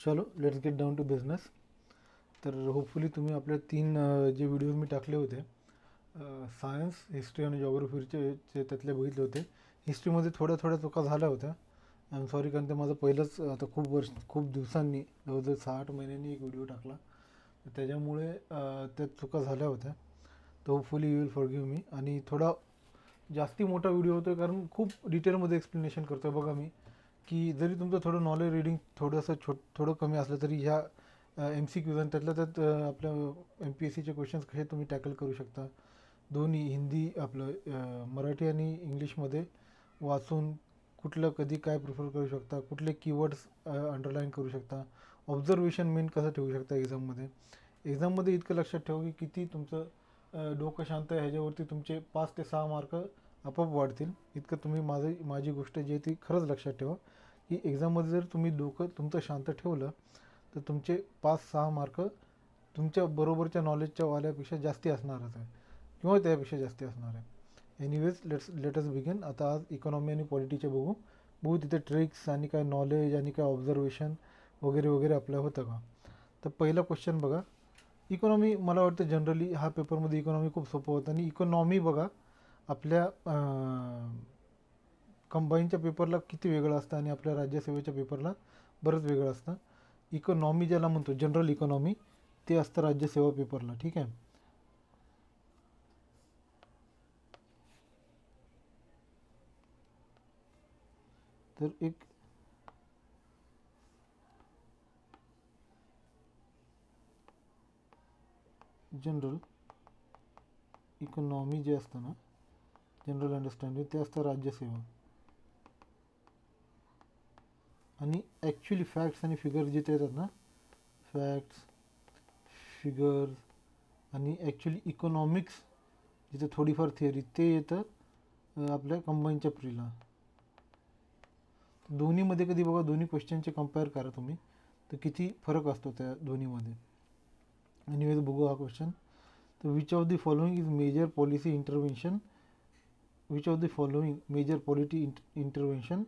चलो let's get down to business. तर hopefully तुम्ही आपल्या तीन जे व्हिडिओज मी टाकले होते सायन्स, हिस्ट्री आणि जॉग्रफीचे त्यातले बघितले होते. हिस्ट्रीमध्ये थोड्या थोड्या चुका झाल्या होत्या. आय एम सॉरी, कारण ते माझं पहिलंच आता खूप दिवसांनी जवळजवळ 6-8 महिन्यांनी एक व्हिडिओ टाकला. त्याच्यामुळे त्यात चुका झाल्या होत्या. तर hopefully you will forgive me. आणि थोडा जास्ती मोठा व्हिडिओ होतो आहे कारण खूप डिटेलमध्ये एक्सप्लेनेशन करतो आहे बघा मी, की जरी तुमचं थोडं नॉलेज रीडिंग थोडंसं थोडं कमी असलं तरी ह्या MCQज आणि त्यातल्या त्यात आपल्या MPSCचे क्वेश्चन्स कसे तुम्ही टॅकल करू शकता. दोन्ही हिंदी आपलं मराठी आणि इंग्लिशमध्ये वाचून कुठलं कधी काय प्रिफर करू शकता, कुठले कीवर्ड्स अंडरलाईन करू शकता, ऑब्झर्वेशन मेन कसं ठेवू शकता एक्झाममध्ये. एक्झाममध्ये इतकं लक्षात ठेवा की किती तुमचं डोकं शांत आहे ह्याच्यावरती तुमचे 5 ते 6 मार्क आपोआप वाढतील. इतकं तुम्ही माझी गोष्ट जी आहे ती खरंच लक्षात ठेवा, की एक्झाममध्ये जर तुम्ही डोकं तुमचं शांत ठेवलं तर तुमचे 5-6 मार्क तुमच्या बरोबरच्या नॉलेजच्या वाल्यापेक्षा जास्ती असणारच आहे किंवा त्यापेक्षा जास्ती असणार आहे. Anyways let's begin. आता आज इकॉनॉमी आणि पॉलिटीचे बघू बघू तिथे ट्रिक्स आणि काय नॉलेज आणि काय ऑब्झर्वेशन वगैरे वगैरे आपलं होतं का. तर पहिला क्वेश्चन बघा. इकॉनॉमी मला वाटतं जनरली हा पेपरमध्ये इकॉनॉमी खूप सोपं होतं. आणि इकॉनॉमी बघा आपल्या कंबाईनच्या पेपरला किती वेगळं असतं आणि आपल्या राज्यसेवेच्या पेपरला बरंच वेगळं असतं. इकॉनॉमी ज्याला म्हणतो जनरल इकॉनॉमी ते असतं राज्यसेवा पेपरला. ठीक आहे. तर एक जनरल इकॉनॉमी जे असतं ना, जनरल अंडरस्टँडिंग ते असतं राज्यसेवा. आणि ॲक्च्युली फॅक्ट्स आणि फिगर्स जिथे येतात ना, फॅक्ट्स, फिगर्स आणि ॲक्च्युली इकॉनॉमिक्स जिथे थोडीफार थिअरी ते येतं आपल्या कंबाईनच्या प्रीला. दोन्हीमध्ये कधी बघा दोन्ही क्वेश्चनचे कम्पेअर करा तुम्ही, तर किती फरक असतो त्या दोन्हीमध्ये. एनिवेज बघू हा क्वेश्चन. तर which of the following is major policy intervention, which of the following major polity intervention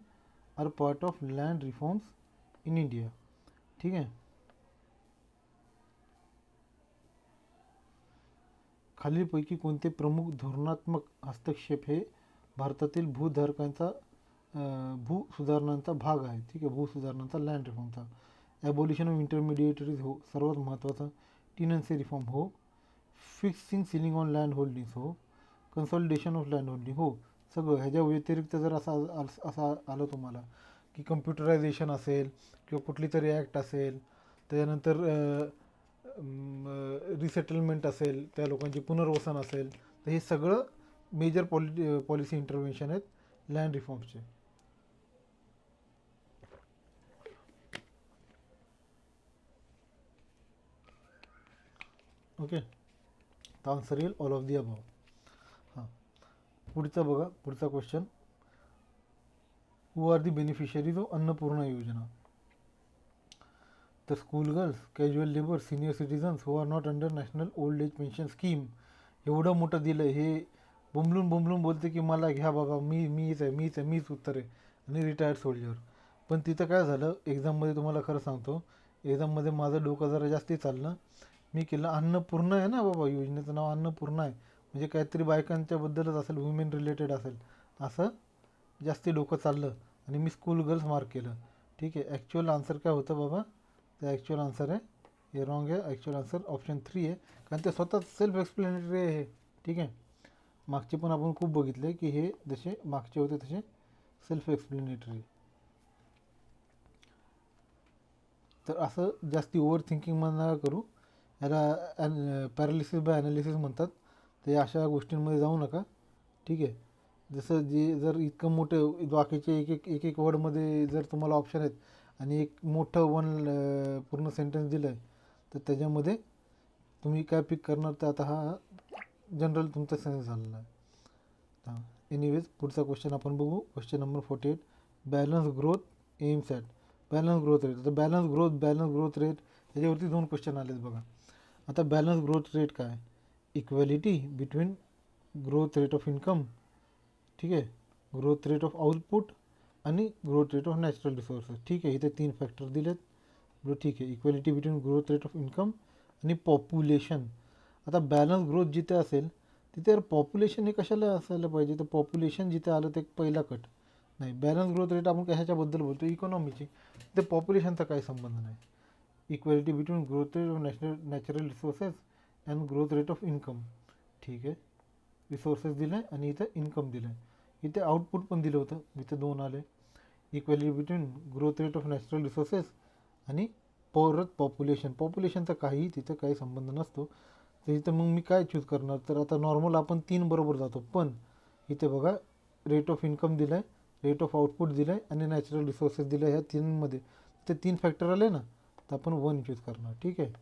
are part of land reforms in India. ठीक आहे. खालीलपैकी कोणते प्रमुख धोरणात्मक हस्तक्षेप हे भारतातील भूधारकांचा भूसुधारणांचा भाग आहे. ठीक आहे. भूसुधारणांचा लँड रिफॉर्मचा. ॲबॉलिशन ऑफ इंटरमिडिएटरीज हो, सर्वात महत्त्वाचा. टीनन्सी रिफॉर्म हो, fixing ceiling on land holdings हो, कन्सॉलिडेशन ऑफ लँड होल्डिंग हो. सगळं ह्याच्या व्यतिरिक्त जर असा आलं तुम्हाला की कम्प्युटरायझेशन असेल किंवा कुठली तरी ॲक्ट असेल, त्याच्यानंतर रिसेटलमेंट असेल, त्या लोकांची पुनर्वसन असेल, तर हे सगळं मेजर पॉलिसी इंटरव्हेन्शन आहेत लँड रिफॉर्म्सचे. ओके. तर आन्सर येईल ऑल ऑफ दी अबाव. हां. पुढचा बघा, पुढचा question. Who are the beneficiaries of Annapurna Yojana. तर school girls, casual labour, senior citizens who are not under national old age pension scheme. एवढं मोठं दिलं हे, बोंबलून बोंबलून बोलते की मला घ्या बाबा, मीच उत्तर आहे आणि रिटायर्ड सोल्जर. पण तिथं काय झालं एक्झाममध्ये तुम्हाला खरं सांगतो, एक्झाममध्ये माझं डोकं जरा जास्ती चाललं. मी केलं अन्नपूर्णा आहे ना बाबा, योजनेचं नाव अन्नपूर्णा आहे म्हणजे काहीतरी बायकांच्याबद्दलच असेल, वुमेन रिलेटेड असेल, असं जास्ती डोकं चाललं आणि मी स्कूल गर्ल्स मार्क केलं. ठीक आहे. ॲक्च्युअल आन्सर काय होतं बाबा, ते ॲक्च्युअल आन्सर आहे हे रॉंग आहे. ॲक्च्युअल आन्सर ऑप्शन 3 आहे, कारण ते स्वतः सेल्फ एक्सप्लेनेटरी आहे हे. ठीक आहे. मागचे पण आपण खूप बघितले की हे जसे मागचे होते तसे सेल्फ एक्सप्लेनेटरी. तर असं जास्ती ओव्हर थिंकिंग नका करू. याला पॅरालिसिस बाय ॲनालिसिस म्हणतात. ते अशा गोष्टींमध्ये जाऊ नका. ठीक आहे. जसं जे जर इतकं मोठं बाकीचे एक एक वर्डमध्ये जर तुम्हाला ऑप्शन आहेत आणि एक मोठं पूर्ण सेंटेन्स दिलं आहे, तर त्याच्यामध्ये तुम्ही काय पिक करणार, तर आता हा जनरल तुमचा सेन्स झालेला आहे. हां. एनिवेज पुढचा क्वेश्चन आपण बघू. Question number 48. Balance growth AIIMS at. Balance growth rate. तर बॅलन्स ग्रोथ रेट याच्यावरती 2 क्वेश्चन आलेत बघा. आता बॅलन्स ग्रोथ रेट काय, equality between growth rate of income, ठीक आहे, ग्रोथ रेट ऑफ आउटपुट आणि growth rate of natural resources. ठीक आहे. इथे 3 फॅक्टर दिलेत. बरं ठीक आहे, equality between growth rate of income आणि पॉप्युलेशन. आता बॅलन्स ग्रोथ जिथे असेल तिथे पॉप्युलेशन हे कशाला असायला पाहिजे, तर पॉप्युलेशन जिथे आलं ते पहिला कट. नाही, बॅलन्स ग्रोथ रेट आपण कशाच्याबद्दल बोलतो, इकॉनॉमीची, ते पॉप्युलेशनचा काही संबंध नाही. Equality between growth rate of natural resources and growth rate of income. ठीक आहे, रिसोर्सेस दिलं आहे आणि इथं इन्कम दिलं आहे. इथे आउटपुट पण दिलं होतं, इथे 2 आले. Equality between growth rate of natural resources आणि परत पॉप्युलेशनचा काहीही तिथं काही संबंध नसतो. तर इथं मग मी काय चूज करणार, तर आता नॉर्मल आपण 3 बरोबर जातो, पण इथे बघा रेट ऑफ इन्कम दिलं आहे, रेट ऑफ आउटपुट दिलं आहे आणि नॅचरल रिसोर्सेस दिलं आहे. ह्या 3मध्ये ते 3 फॅक्टर आले ना, तर आपण 1 चूज करणार. ठीक आहे,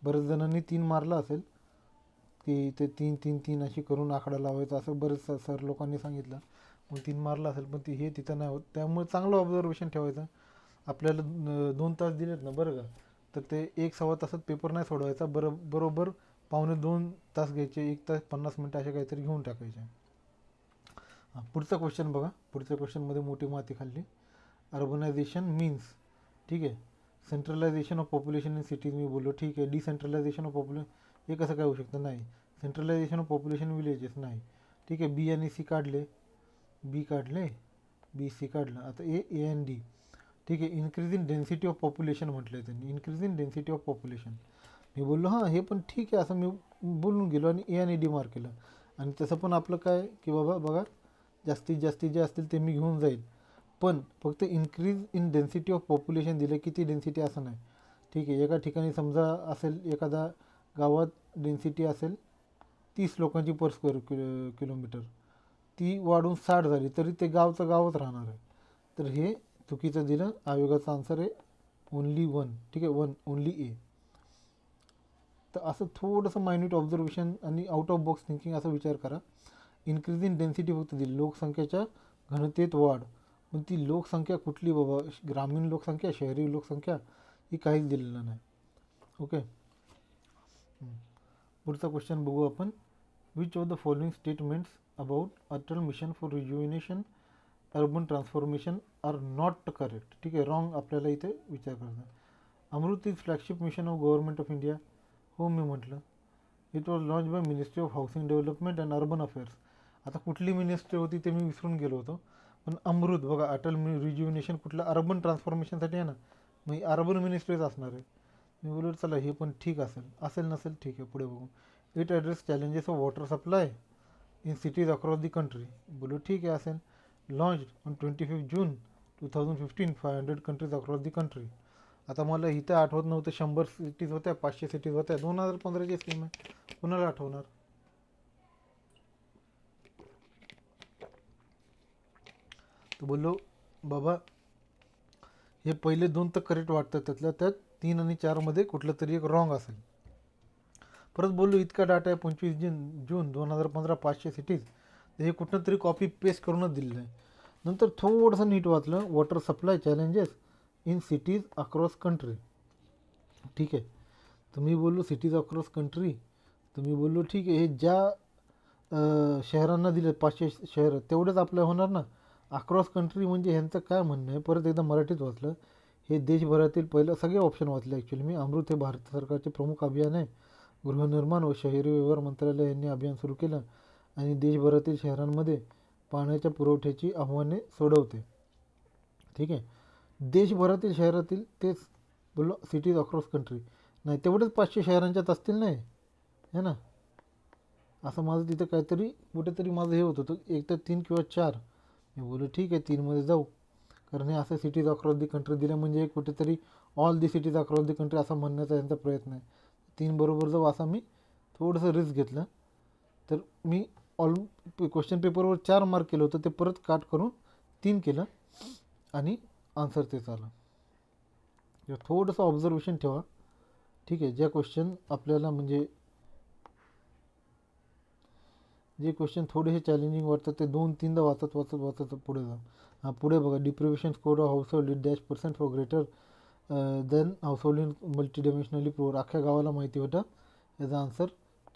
बरेच जणांनी 3 मारला असेल की ते 3-3-3 अशी करून आकडा लावायचा, असं बरेच सर लोकांनी सांगितलं, मग 3 मारला असेल, पण हे तिथं नाही होत. त्यामुळे चांगलं ऑब्झर्वेशन ठेवायचं. आपल्याला 2 तास दिलेत ना बरं का, तर ते 1-1.25 तासात पेपर नाही सोडवायचा, बरोबर 1.25-2 तास घ्यायचे, 1 तास 50 मिनटं असे काहीतरी घेऊन टाकायचे. हां, पुढचा क्वेश्चन बघा. पुढच्या क्वेश्चनमध्ये मोठी माती खाल्ली. अर्बनायझेशन मीन्स, ठीक आहे, सेंट्रलायझेशन ऑफ पॉप्युलेशन इन सिटीज मी बोललो. ठीक आहे, डिसेंट्रलायझेशन ऑफ पॉप्युलेशन, हे कसं काय होऊ शकतं, नाही. सेंट्रलायझेशन ऑफ पॉप्युलेशन विलेजेस, नाही. ठीक आहे, बी आणि सी काढले, बी काढले, बी सी काढलं. आता ए आणि डी. ठीक आहे, increase in density of population म्हटलं आहे त्यांनी, increase in density of population. मी बोललो हां हे पण ठीक आहे, असं मी बोलून गेलो आणि ए आणि डी मार्क केलं. आणि तसं पण आपलं काय की बाबा बघा, जास्तीत जास्तीत जे असतील ते मी घेऊन जाईल, पण फक्त increase in density of population दिलं, किती डेन्सिटी असं नाही. ठीक आहे, एका ठिकाणी समजा असेल, एखादा गावात डेन्सिटी असेल 30 लोकांची पर स्क्वेअर किलोमीटर, ती वाढून 60 झाली तरी ते गावचं गावच राहणार आहे. तर हे चुकीचं दिलं. आयोगाचा आन्सर आहे ओनली 1. ठीक आहे, 1 ओनली ए. तर असं थोडंसं मायन्यूट ऑब्झर्वेशन आणि आउट ऑफ बॉक्स थिंकिंग असा विचार करा. इन्क्रीज इन डेन्सिटी फक्त दिली, लोकसंख्येच्या घनतेत वाढ, पण ती लोकसंख्या कुठली बाबा, ग्रामीण लोकसंख्या, शहरी लोकसंख्या, ही काहीच दिलेलं नाही. ओके, पुढचा क्वेश्चन बघू आपण. Which of the following statements about Atal mission for rejuvenation urban transformation are not correct. ठीक आहे, रॉंग आपल्याला इथे विचार करायचा. Amrut is flagship mission of government of India. हो, मी म्हटलं it was launched by ministry of housing development and urban affairs. आता कुठली मिनिस्ट्री होती ते मी विसरून गेलो होतो, पण अमृत बघा, अटल रिज्युनेशन कुठलं अर्बन ट्रान्सफॉर्मेशनसाठी आहे ना, मग अर्बन मिनिस्ट्रीच असणार आहे. मी बोललो चला हे पण ठीक असेल नसेल ठीक आहे, पुढे बघू. It address challenges of water supply in cities across the country. बोलो ठीक आहे असेल. Launch on 25 June 2015, 500 countries across the country. आता मला इथं आठवत नव्हतं, 100 सिटीज होत्या, 500 सिटीज होत्या, 2015ची स्कीम आहे, कुणाला आठवणार. तर बोललो बाबा हे पहिले 2 तर करेक्ट वाटतात, त्यातल्या त्यात 3 आणि 4मध्ये कुठलं तरी एक रॉंग असेल. परत बोललो इतका डाटा आहे 25 जून 2015, 500 सिटीज, तर हे कुठनं तरी कॉपी पेस्ट करूनच दिलेलं आहे. नंतर थोडंसं नीट वाचलं, water supply challenges in cities across country. ठीक आहे, तर मी बोललो सिटीज अक्रॉस कंट्री, तर मी बोललो ठीक आहे, हे ज्या शहरांना दिले 500 शहरं तेवढेच आपल्या होणार ना. अक्रॉस कंट्री म्हणजे ह्यांचं काय म्हणणं आहे, परत एकदा मराठीत वाचलं. हे देशभरातील पहिलं सगळे ऑप्शन वाचले ॲक्च्युली मी. अमृत हे भारत सरकारचे प्रमुख अभियान आहे. गृहनिर्माण व शहरी व्यवहार मंत्रालय यांनी अभियान सुरू केलं आणि देशभरातील शहरांमध्ये पाण्याच्या पुरवठ्याची आव्हाने सोडवते. ठीक आहे, देशभरातील शहरातील तेच बोललो, सिटीज अक्रॉस कंट्री नाही, तेवढेच 500 शहरांच्यात असतील नाही है ना. असं माझं तिथं काहीतरी कुठेतरी माझं हे होत होतं, एक तर 3 किंवा 4. मी बोललो ठीक आहे 3मध्ये जाऊ, कारण हे असं सिटीज अक्रॉस दी कंट्री दिलं म्हणजे कुठेतरी all the cities across the country असा म्हणण्याचा यांचा प्रयत्न आहे. 3 बरोबर जाऊ असा मी थोडंसं रिस्क घेतलं. तर मी क्वेश्चन पेपरवर 4 मार्क केलं होतं, ते परत काट करून 3 केलं आणि आन्सर तेच आलं. थोडंसं ऑब्झर्वेशन ठेवा. ठीक आहे, ज्या क्वेश्चन आपल्याला म्हणजे जे क्वेश्चन थोडेसे चॅलेंजिंग वाटतात ते 2-3दा वाचत पुढे जा. हां, पुढे बघा. Deprivation score of household is -% for greater than household in multidimensionally poor. अख्ख्या गावाला माहिती होतं. याचा आन्सर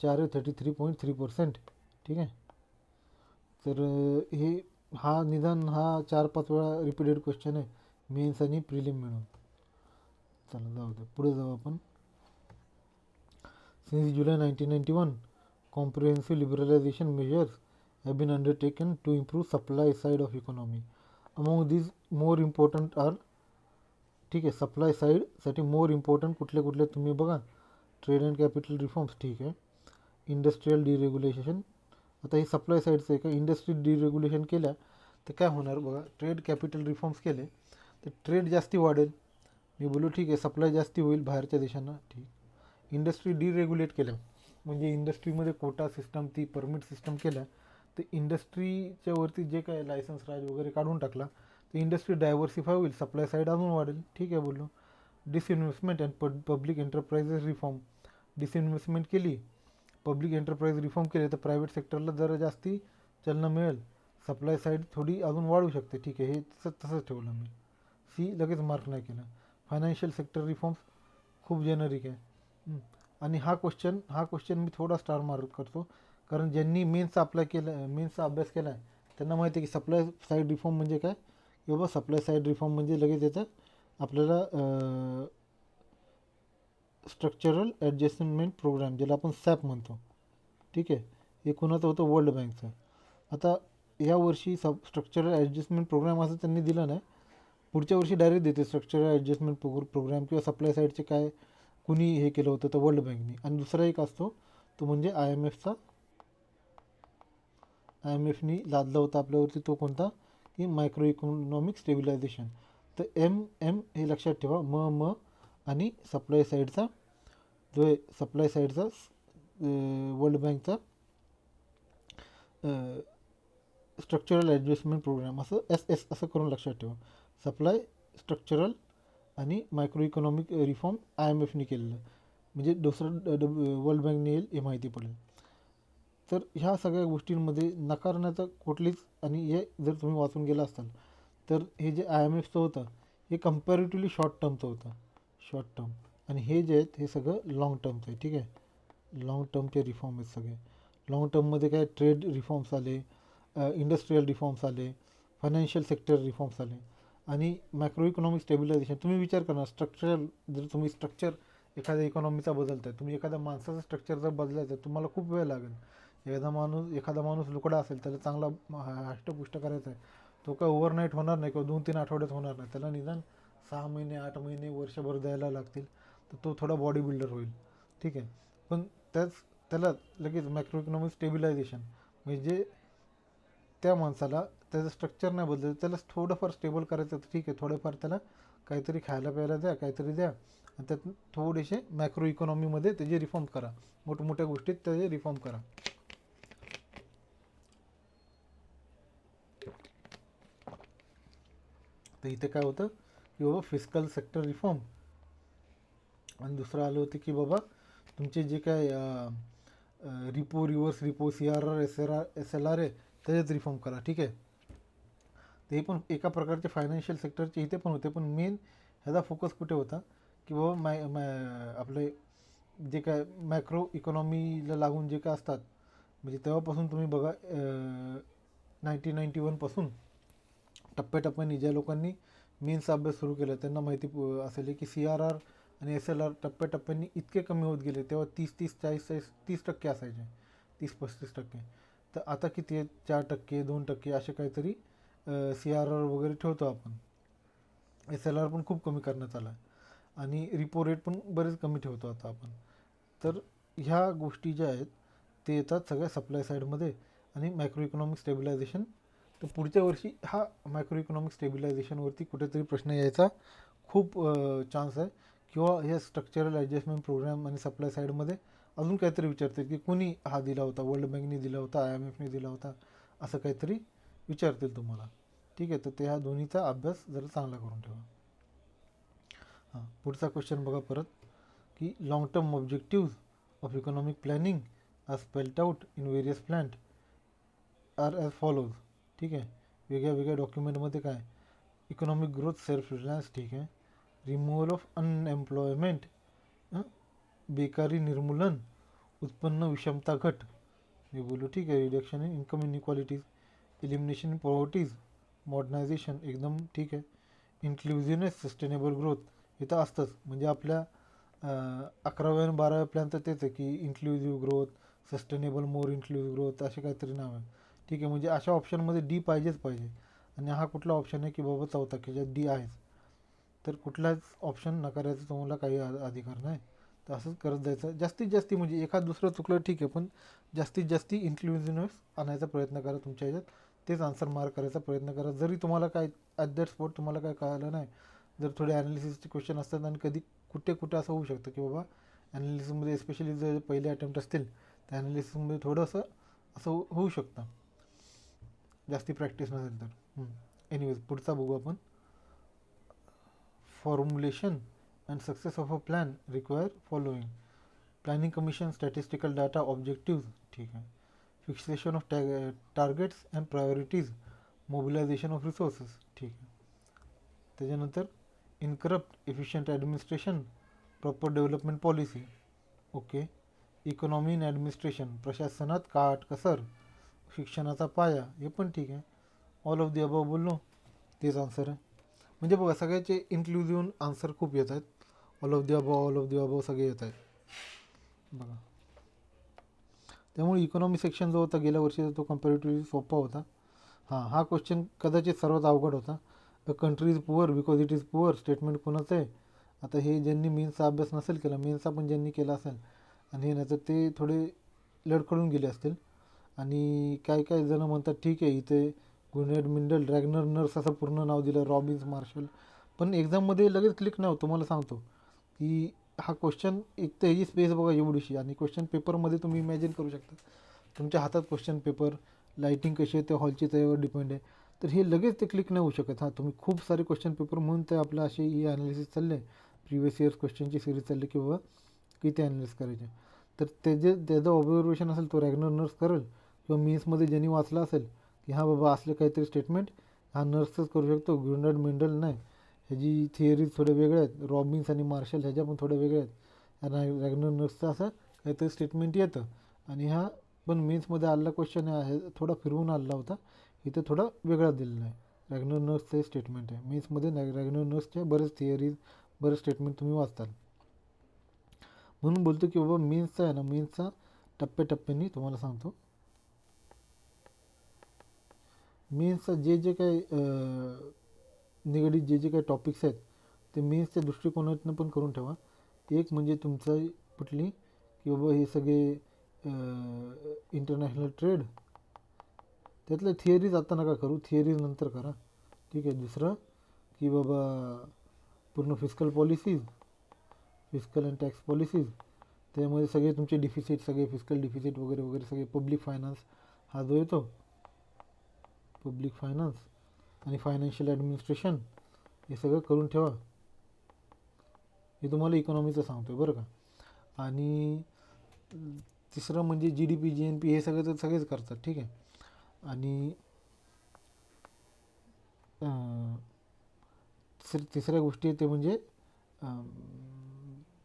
4 आहे, 33.3%. ठीक आहे, तर हे निदान 4-5 वेळा रिपीटेड क्वेश्चन आहे, मेन्स आणि प्रिलिम मिळून. चला जाऊ दे, पुढे जाऊ आपण. Since July 1991, comprehensive liberalization measures have been undertaken to improve supply side of economy. Among these more important are, ठीक आहे, सप्लाय साईडसाठी मोर इम्पॉर्टंट कुठले कुठले तुम्ही बघा. ट्रेड अँड कॅपिटल रिफॉर्म्स, ठीक आहे. इंडस्ट्रीयल डिरेग्युलेशन, आता हे सप्लाय साईडचं आहे का. इंडस्ट्री डिरेग्युलेशन केल्या तर काय होणार बघा. ट्रेड कॅपिटल रिफॉर्म्स केले तर ट्रेड जास्ती वाढेल. मी बोलू ठीक आहे, सप्लाय जास्ती होईल बाहेरच्या देशांना, ठीक. इंडस्ट्री डिरेग्युलेट केल्या म्हणजे इंडस्ट्रीमध्ये कोटा सिस्टम, ती परमिट सिस्टम केल्या तर इंडस्ट्रीच्या वरती जे काय लायसन्स राज वगैरे काढून टाकला तर इंडस्ट्री डायव्हर्सिफाय होईल, सप्लाय साईड अजून वाढेल, ठीक आहे बोललो. Disinvestment and public enterprises reform, disinvestment केली, पब्लिक एंटरप्राइज रिफॉर्म केले तर प्रायव्हेट सेक्टरला जरा जास्ती चालना मिळेल, सप्लाय साईड थोडी अजून वाढू शकते, ठीक आहे. हे तसंच ठेवलं मी. सी लगेच मार्क नाही केलं. फायनान्शियल सेक्टर रिफॉर्म्स खूप जेनरिक आहे. आणि हा क्वेश्चन मी थोडा स्टार मार्क करतो कारण ज्यांनी मेन्सचा अप्लाय केला, मेन्सचा अभ्यास केला आहे त्यांना माहिती आहे की सप्लाय साईड रिफॉर्म म्हणजे काय. की बाबा सप्लाय साईड रिफॉर्म म्हणजे लगेच याचं आपल्याला स्ट्रक्चरल ॲडजस्टमेंट प्रोग्राम, ज्याला आपण सॅप म्हणतो, ठीक आहे. हे कोणाचं होतं, वर्ल्ड बँकचं. आता यावर्षी स्ट्रक्चरल ॲडजस्टमेंट प्रोग्राम असं त्यांनी दिलं नाही, पुढच्या वर्षी डायरेक्ट देते स्ट्रक्चरल ॲडजस्टमेंट प्रोग्राम किंवा सप्लाय साईडचे काय कुणी हे केलं होतं तर वर्ल्ड बँकने. आणि दुसरा एक असतो तो म्हणजे आय एम एफनी लादला होता आपल्यावरती, तो कोणता की मायक्रो इकॉनॉमिक स्टेबिलायझेशन. तर हे लक्षात ठेवा, म आणि सप्लाय साईडचा जो आहे, सप्लाय साईडचा वर्ल्ड बँकचा स्ट्रक्चरल ॲडजस्टमेंट प्रोग्राम असं एस असं करून लक्षात ठेवा. सप्लाय, स्ट्रक्चरल आणि micro economic reform I M एफनी केलेलं, म्हणजे दुसरं वर्ल्ड बँकने येईल हे माहिती पडेल. तर ह्या सगळ्या गोष्टींमध्ये नकारण्याचं कुठलीच, आणि हे जर तुम्ही वाचून गेला असाल तर हे जे आय एम एफचं होतं हे कम्पॅरेटिव्हली शॉर्ट टर्मचं होतं, शॉर्ट टर्म. आणि हे जे आहेत हे सगळं लाँग टर्मचं आहे, ठीक आहे. लाँग टर्मचे रिफॉर्म आहेत सगळे. लाँग टर्ममध्ये काय ट्रेड रिफॉर्म्स आले, इंडस्ट्रीयल रिफॉर्म्स आले, फायनान्शियल सेक्टर रिफॉर्म्स आले आणि मॅक्रो इकॉनॉमिक स्टेबिलायझेशन. तुम्ही विचार करा, स्ट्रक्चरल जर तुम्ही स्ट्रक्चर एखाद्या इकॉनॉमीचा बदलताय, तुम्ही एखाद्या माणसाचं स्ट्रक्चर जर बदलायचं आहे तुम्हाला खूप वेळ लागेल. एखादा माणूस लुकडा असेल, त्याला चांगला हष्टपुष्ट करायचा आहे, तो काय ओव्हरनाईट होणार नाही किंवा 2-3 आठवड्यात होणार नाही, त्याला निदान 6 महिने, 8 महिने, वर्षभर द्यायला लागतील. तर तो थोडा बॉडी बिल्डर होईल, ठीक आहे. पण त्याला लगेच मॅक्रो इकॉनॉमिक स्टेबिलायझेशन म्हणजे त्या माणसाला त्याचं स्ट्रक्चर नाही बदललं, त्याला थोडंफार स्टेबल करायचं, ठीक आहे. थोडंफार त्याला काहीतरी खायला प्यायला द्या, काहीतरी द्या, आणि त्यात थोडेसे मॅक्रो इकॉनॉमीमध्ये त्याचे रिफॉर्म करा, मोठमोठ्या गोष्टीत त्याचे रिफॉर्म करा. तर इथे काय होतं की बाबा फिस्कल सेक्टर रिफॉर्म, आणि दुसरं आलं होतं की बाबा तुमचे जे काय repo, reverse repo, CRR, SLR आहे त्याच्यात रिफॉर्म करा, ठीक आहे. ते पण एका प्रकारचे फायनान्शियल सेक्टरचे इथे पण होते, पण मेन ह्याचा फोकस कुठे होता की बाबा आपले जे काय मॅक्रो इकॉनॉमीला लागून जे काय असतात, म्हणजे तेव्हापासून तुम्ही बघा 1991पासून टप्प्याटप्प्याने ज्या लोकांनी मेन्सचा अभ्यास सुरू केला त्यांना माहिती असेल की CRR आणि SLR टप्प्याटप्प्याने इतके कमी होत गेले. तेव्हा 30-30, 40-30% असायचे, 30-35%. तर आता किती आहेत, 4%, 2% असे काहीतरी CRR वगैरे ठेवतो आपण. SLR पण खूप कमी करण्यात आला आणि रिपो रेट पण बरेच कमी ठेवतो आता आपण. तर ह्या गोष्टी ज्या आहेत ते येतात सगळ्या सप्लाय साईडमध्ये. आणि मॅक्रो इकॉनॉमिक स्टेबिलायझेशन, तर पुढच्या वर्षी हा मॅक्रो इकॉनॉमिक स्टेबिलायझेशनवरती कुठेतरी प्रश्न यायचा खूप चान्स आहे. किंवा ह्या स्ट्रक्चरल ॲडजस्टमेंट प्रोग्राम आणि सप्लाय साईडमध्ये अजून काहीतरी विचारतील की कोणी हा दिला होता, वर्ल्ड बँकने दिला होता, IMFने दिला होता, असं काहीतरी विचारतील तुम्हाला, ठीक आहे. तर ते ह्या दोन्हीचा अभ्यास जरा चांगला करून ठेवा. हां, पुढचा क्वेश्चन बघा परत की long term objectives of economic planning are spelt out in various plant are as follows, ठीक आहे. वेगळ्या वेगळ्या डॉक्युमेंटमध्ये काय, इकॉनॉमिक ग्रोथ, सेल्फ रिलायन्स, ठीक आहे. रिमूव्हल ऑफ अनएम्प्लॉयमेंट, बेकारी निर्मूलन, उत्पन्न विषमता घट, मी बोलू, ठीक आहे. Reduction in income inequalities, elimination in poverties, modernisation, एकदम ठीक आहे. इन्क्लुझिव्हनेस, सस्टेनेबल ग्रोथ, हे तर असतंच. म्हणजे आपल्या 11व्या आणि 12व्या प्लॅन तर तेच आहे की इन्क्लुझिव्ह ग्रोथ, सस्टेनेबल मोर इन्क्लुझिव्ह ग्रोथ, असे काहीतरी नाव आहे. ठीक आहे, म्हणजे अशा ऑप्शनमध्ये डी पाहिजेच पाहिजे. आणि हा कुठला ऑप्शन आहे की बाबा चौथा की ज्यात डी आहेच, तर कुठलाच ऑप्शन नकारायचा तुम्हाला काही अधिकार नाही. तर असंच करत जायचं. जास्तीत जास्त म्हणजे एखाद दुसरं चुकलं ठीक आहे, पण जास्तीत जास्त इन्क्लुझिव्हनेस आणायचा प्रयत्न करा तुमच्या ह्याच्यात. तेच आन्सर मार्क करायचा प्रयत्न करा. जरी तुम्हाला काय ॲट दॅट स्पॉट तुम्हाला काय कळालं नाही, जर थोडे ॲनालिसिसचे क्वेश्चन असतात आणि कधी कुठे कुठे असं होऊ शकतं की बाबा ॲनालिसिसमध्ये स्पेशली जर पहिले अटेम्प्ट असतील तर ॲनालिसिसमध्ये थोडंसं असं होऊ शकतं, जास्ती प्रॅक्टिस नसेल तर. एनिवेज पुढचा बघू आपण. Formulation and success of a plan require following: planning commission, statistical data, objective. ठीक आहे. Fixation of targets and priorities, mobilisation of resources. ठीक आहे. त्याच्यानंतर incorrupt efficient administration, proper development policy. Okay. Economy in administration, प्रशासनात काटकसर, शिक्षणाचा पाया. हे पण ठीक आहे. ऑल ऑफ दी अबव बोललो, तेच आन्सर आहे. म्हणजे बघा सगळ्याचे इन्क्लुझिव्ह आन्सर खूप येत आहेत. All of the above, all of the above सगळे येत आहेत बघा. त्यामुळे इकॉनॉमी सेक्शन जो होता गेल्या वर्षीचा तो कम्पॅरेटिव्हली सोपा होता. हा क्वेश्चन कदाचित सर्वात अवघड होता. A country is poor because it is poor statement कोणाचं आहे? आता हे ज्यांनी मेन्सचा अभ्यास नसेल केला, मेन्सचा पण ज्यांनी केला असेल आणि हे नाही तर ते थोडे लडखडून गेले असतील. आणि काही काही जण म्हणतात ठीक आहे इथे गुनेड मिंडल ड्रॅगनर नर्स असं पूर्ण नाव दिलं, रॉबिन्स मार्शल, पण एक्झाममध्ये लगेच क्लिक नाही होत. तुम्हाला सांगतो की हा क्वेश्चन एक तर ह्याची स्पेस बघा एवढीशी, आणि क्वेश्चन पेपरमध्ये तुम्ही इमॅजिन करू शकता तुमच्या हातात क्वेश्चन पेपर, लाईटिंग कशी आहे ते हॉलची त्यावर डिपेंड आहे. तर हे लगेच ते क्लिक नाही होऊ शकत. तुम्ही खूप सारे क्वेश्चन पेपर म्हणून ते आपलं असे ही ॲनालिसिस चालले, प्रिवियस इयर्स क्वेश्चनची सिरीज चालली की बाबा किती ॲनालिसिस करायचे. तर त्याचं ऑब्झर्वेशन असेल तो रॅग्नर नर्स करेल, किंवा मीन्समध्ये ज्यांनी वाचलं असेल की हां बाबा असलं काहीतरी स्टेटमेंट हा नर्सच करू शकतो, ग्रुनड मेंडल नाही. ह्याची थिअरीज थोड्या वेगळ्या आहेत, रॉबिन्स आणि मार्शल ह्याच्या पण थोड्या वेगळ्या आहेत. रॅग्नर नर्सचं असं काहीतरी स्टेटमेंट येतं, आणि हा पण मेन्समध्ये आलेला क्वेश्चन आहे थोडा फिरवून आलेला होता, इथं थोडा वेगळा दिलेला आहे. रॅग्नर नर्सचं हे स्टेटमेंट आहे. मेन्समध्ये रॅग्नर नर्सच्या बरेच थिअरीज, बरेच स्टेटमेंट तुम्ही वाचताल. म्हणून बोलतो की बाबा मेन्सचा आहे ना, मेन्सचा टप्प्याटप्प्याने तुम्हाला सांगतो. मेन्सचा जे जे काही निगडीत जे जे काही टॉपिक्स आहेत ते मेन्सच्या दृष्टिकोनातून पण करून ठेवा. एक म्हणजे तुमचं कुठली की बाबा हे सगळे इंटरनॅशनल ट्रेड, त्यातल्या थिअरीज आता नका करू, थिअरीज नंतर करा. ठीक आहे. दुसरं की बाबा पूर्ण fiscal policies, fiscal and tax policies, त्यामध्ये सगळे तुमचे डिफिसिट, सगळे फिस्कल डिफिसिट वगैरे वगैरे सगळे, पब्लिक फायनान्स हा जो येतो, पब्लिक फायनान्स आणि फायनान्शियल ॲडमिनिस्ट्रेशन, हे सगळं करून ठेवा. हे तुम्हाला इकॉनॉमीचं सांगतो आहे बरं का. आणि तिसरं म्हणजे GDP GNP हे सगळं तर सगळेच करतात. ठीक आहे. आणि तिसऱ्या गोष्टी ते म्हणजे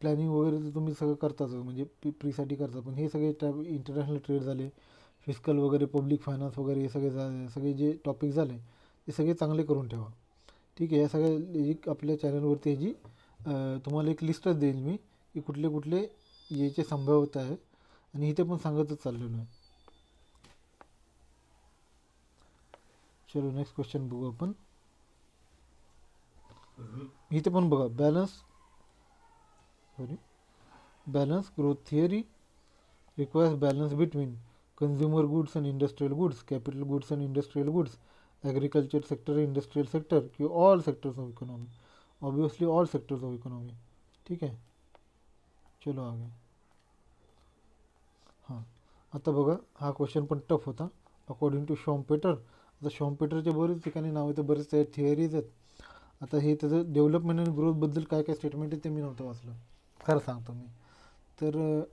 प्लॅनिंग वगैरे तर तुम्ही सगळं करताच, म्हणजे प्रीसाठी करता, पण हे सगळे इंटरनॅशनल ट्रेड झाले, फिस्कल वगैरे, पब्लिक फायनान्स वगैरे, हे सगळे जे टॉपिक झाले ते सगळे चांगले करून ठेवा. ठीक आहे. या सगळ्या आपल्या चॅनलवरती ह्याची तुम्हाला एक लिस्टच देईल मी की कुठले कुठले याचे संभाव्यता आहे, आणि इथे पण सांगतच चाललेलो आहे. चलो नेक्स्ट क्वेश्चन बघू आपण. इथे पण बघा balance growth theory requires balance between consumer goods and industrial goods, capital goods and industrial goods, agriculture sector, industrial sector, कि all sectors of economy, obviously all sectors of economy. ठीक आहे. चलो आगे. हां आता बघा हा क्वेश्चन पण टफ होता अकॉर्डिंग टू शॉम्पेटर. आता शॉम्पेटरचे बरेच ठिकाणी नाव येतं, बरेच त्या थिअरीज आहेत. आता हे त्याचं डेव्हलपमेंट आणि ग्रोथबद्दल काय काय स्टेटमेंट आहे ते मी नव्हतं वाचलं, खरं सांगतो मी. तर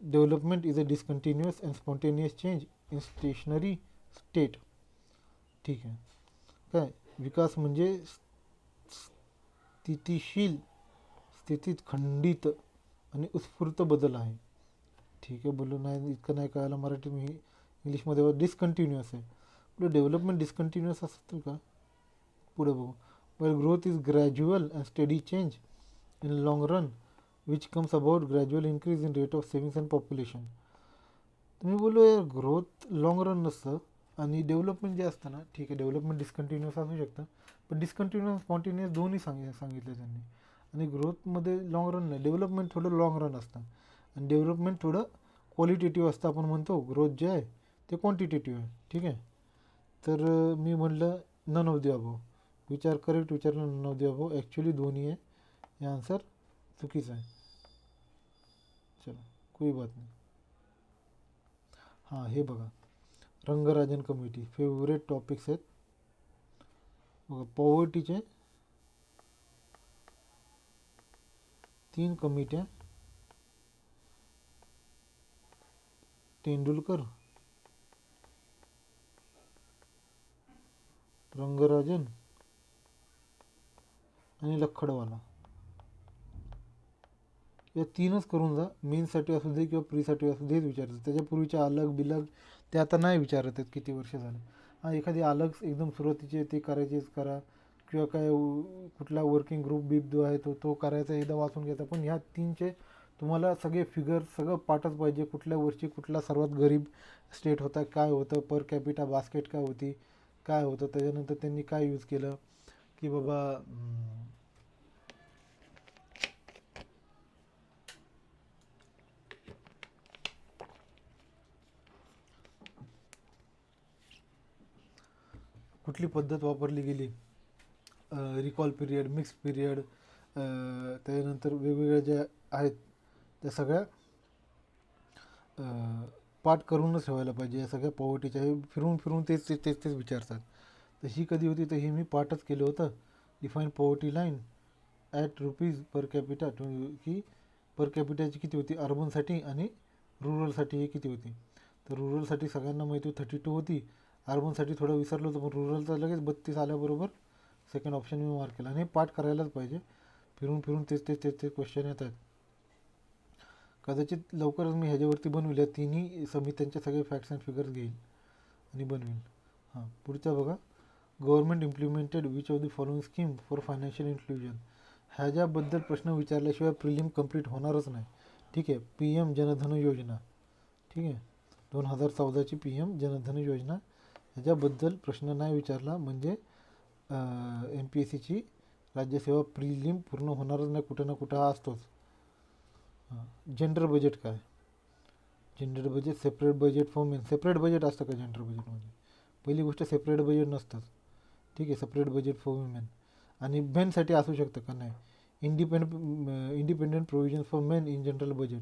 development is a discontinuous and spontaneous change in stationery state. ठीक आहे. काय विकास म्हणजे स्थितीशील स्थितीत खंडित आणि उत्स्फूर्त बदल आहे. ठीक आहे. बोललो नाही इतकं नाही कळायला मराठी, मी इंग्लिशमध्ये डिसकंटिन्युअस आहे. पुढे डेव्हलपमेंट डिसकंटिन्युअस असतील का, पुढे बघू. Well growth is gradual and study change in long run which comes about gradual increase in rate of savings and population. तर मी बोललो यार ग्रोथ लाँग रन नसतं आणि डेव्हलपमेंट जे असतं ना, ठीक आहे डेव्हलपमेंट डिस्कंटिन्युअस असू शकतं, पण डिस्कंटिन्युअस स्पॉन्टिन्युअस दोन्ही सांगितलं त्यांनी. आणि ग्रोथमध्ये लाँग रन नाही, डेव्हलपमेंट थोडं लाँग रन असतं आणि डेव्हलपमेंट थोडं क्वालिटेटिव्ह असतं. आपण म्हणतो ग्रोथ जे आहे ते क्वांटिटेटिव्ह आहे. ठीक आहे. तर मी म्हटलं नन ऑफ द अबो. विचार करेक्ट विचारलं none of the above. Actually दोन्ही आहे. हे आन्सर चुकीचं आहे. चलो कोई बात नाही. हां हे बघा रंगराजन कमिटी फेवरेट टॉपिक्स आहेत बघा. पॉवर्टीचे 3 कमिट्या, तेंडुलकर, रंगराजन आणि लखडवाला, या 3च करून जा. मेन्ससाठी असू दे किंवा प्रीसाठी असू दे विचारतात. त्याच्यापूर्वीचे अलग बिलग ते आता नाही विचारत आहेत किती वर्ष झाले. हां एखादी अलग एकदम सुरुवातीचे ते करायचेच करा किंवा काय कुठला वर्किंग ग्रुप बीप जो आहे तो करायचा एकदा वाचून घ्यायचा. पण ह्या 3चे तुम्हाला सगळे फिगर सगळं पाठच पाहिजे. कुठल्या वर्षी कुठला सर्वात गरीब स्टेट होता, काय होतं, पर कॅपिटा बास्केट काय होती, काय होतं, त्याच्यानंतर त्यांनी काय यूज केलं की बाबा कुठली पद्धत वापरली गेली, रिकॉल पिरियड, मिक्स पिरियड, त्याच्यानंतर वेगवेगळ्या ज्या आहेत त्या सगळ्या पाठ करूनच ठेवायला पाहिजे. या सगळ्या पॉवर्टीच्या हे फिरून फिरून तेच विचारतात. तर ही कधी होती तर हे मी पाठच केलं होतं. Define poverty line at rupees per capita की पर कॅपिटाची किती होती अर्बनसाठी आणि रुरलसाठी हे किती होती. तर रुरलसाठी सगळ्यांना माहिती होती 32 होती. अर्बनसाठी थोडं विसरलं होतं, पण रुरलचा लगेच 32 आल्याबरोबर सेकंड ऑप्शन मी मार्क केला. आणि हे पाठ करायलाच पाहिजे. फिरून फिरून तेच क्वेश्चन येत आहेत. कदाचित लवकरच मी ह्याच्यावरती बनविल्या तिन्ही समित्यांचे सगळे फॅक्ट्स अँड फिगर्स घेईल आणि बनवेल. हां पुढचा बघा. Government implemented which of the following scheme for financial inclusion. ह्याच्याबद्दल प्रश्न विचारल्याशिवाय प्रिलिम कंप्लीट होणारच नाही. ठीक आहे. PM जनधन योजना. ठीक आहे. 2014ची PM जनधन योजना. ह्याच्याबद्दल प्रश्न नाही विचारला म्हणजे MPSCची राज्यसेवा प्रिलिम पूर्ण होणारच नाही. कुठं ना कुठं हा असतोच. हां जेंडर बजेट काय. Gender budget separate budget for main. Separate budget असतं का जेंडर बजेटमध्ये. पहिली गोष्ट सेपरेट बजेट नसतंच. ठीक आहे. सेपरेट बजेट फॉर वुमेन आणि मेनसाठी असू शकतं का नाही. Independent provision for men in general budget.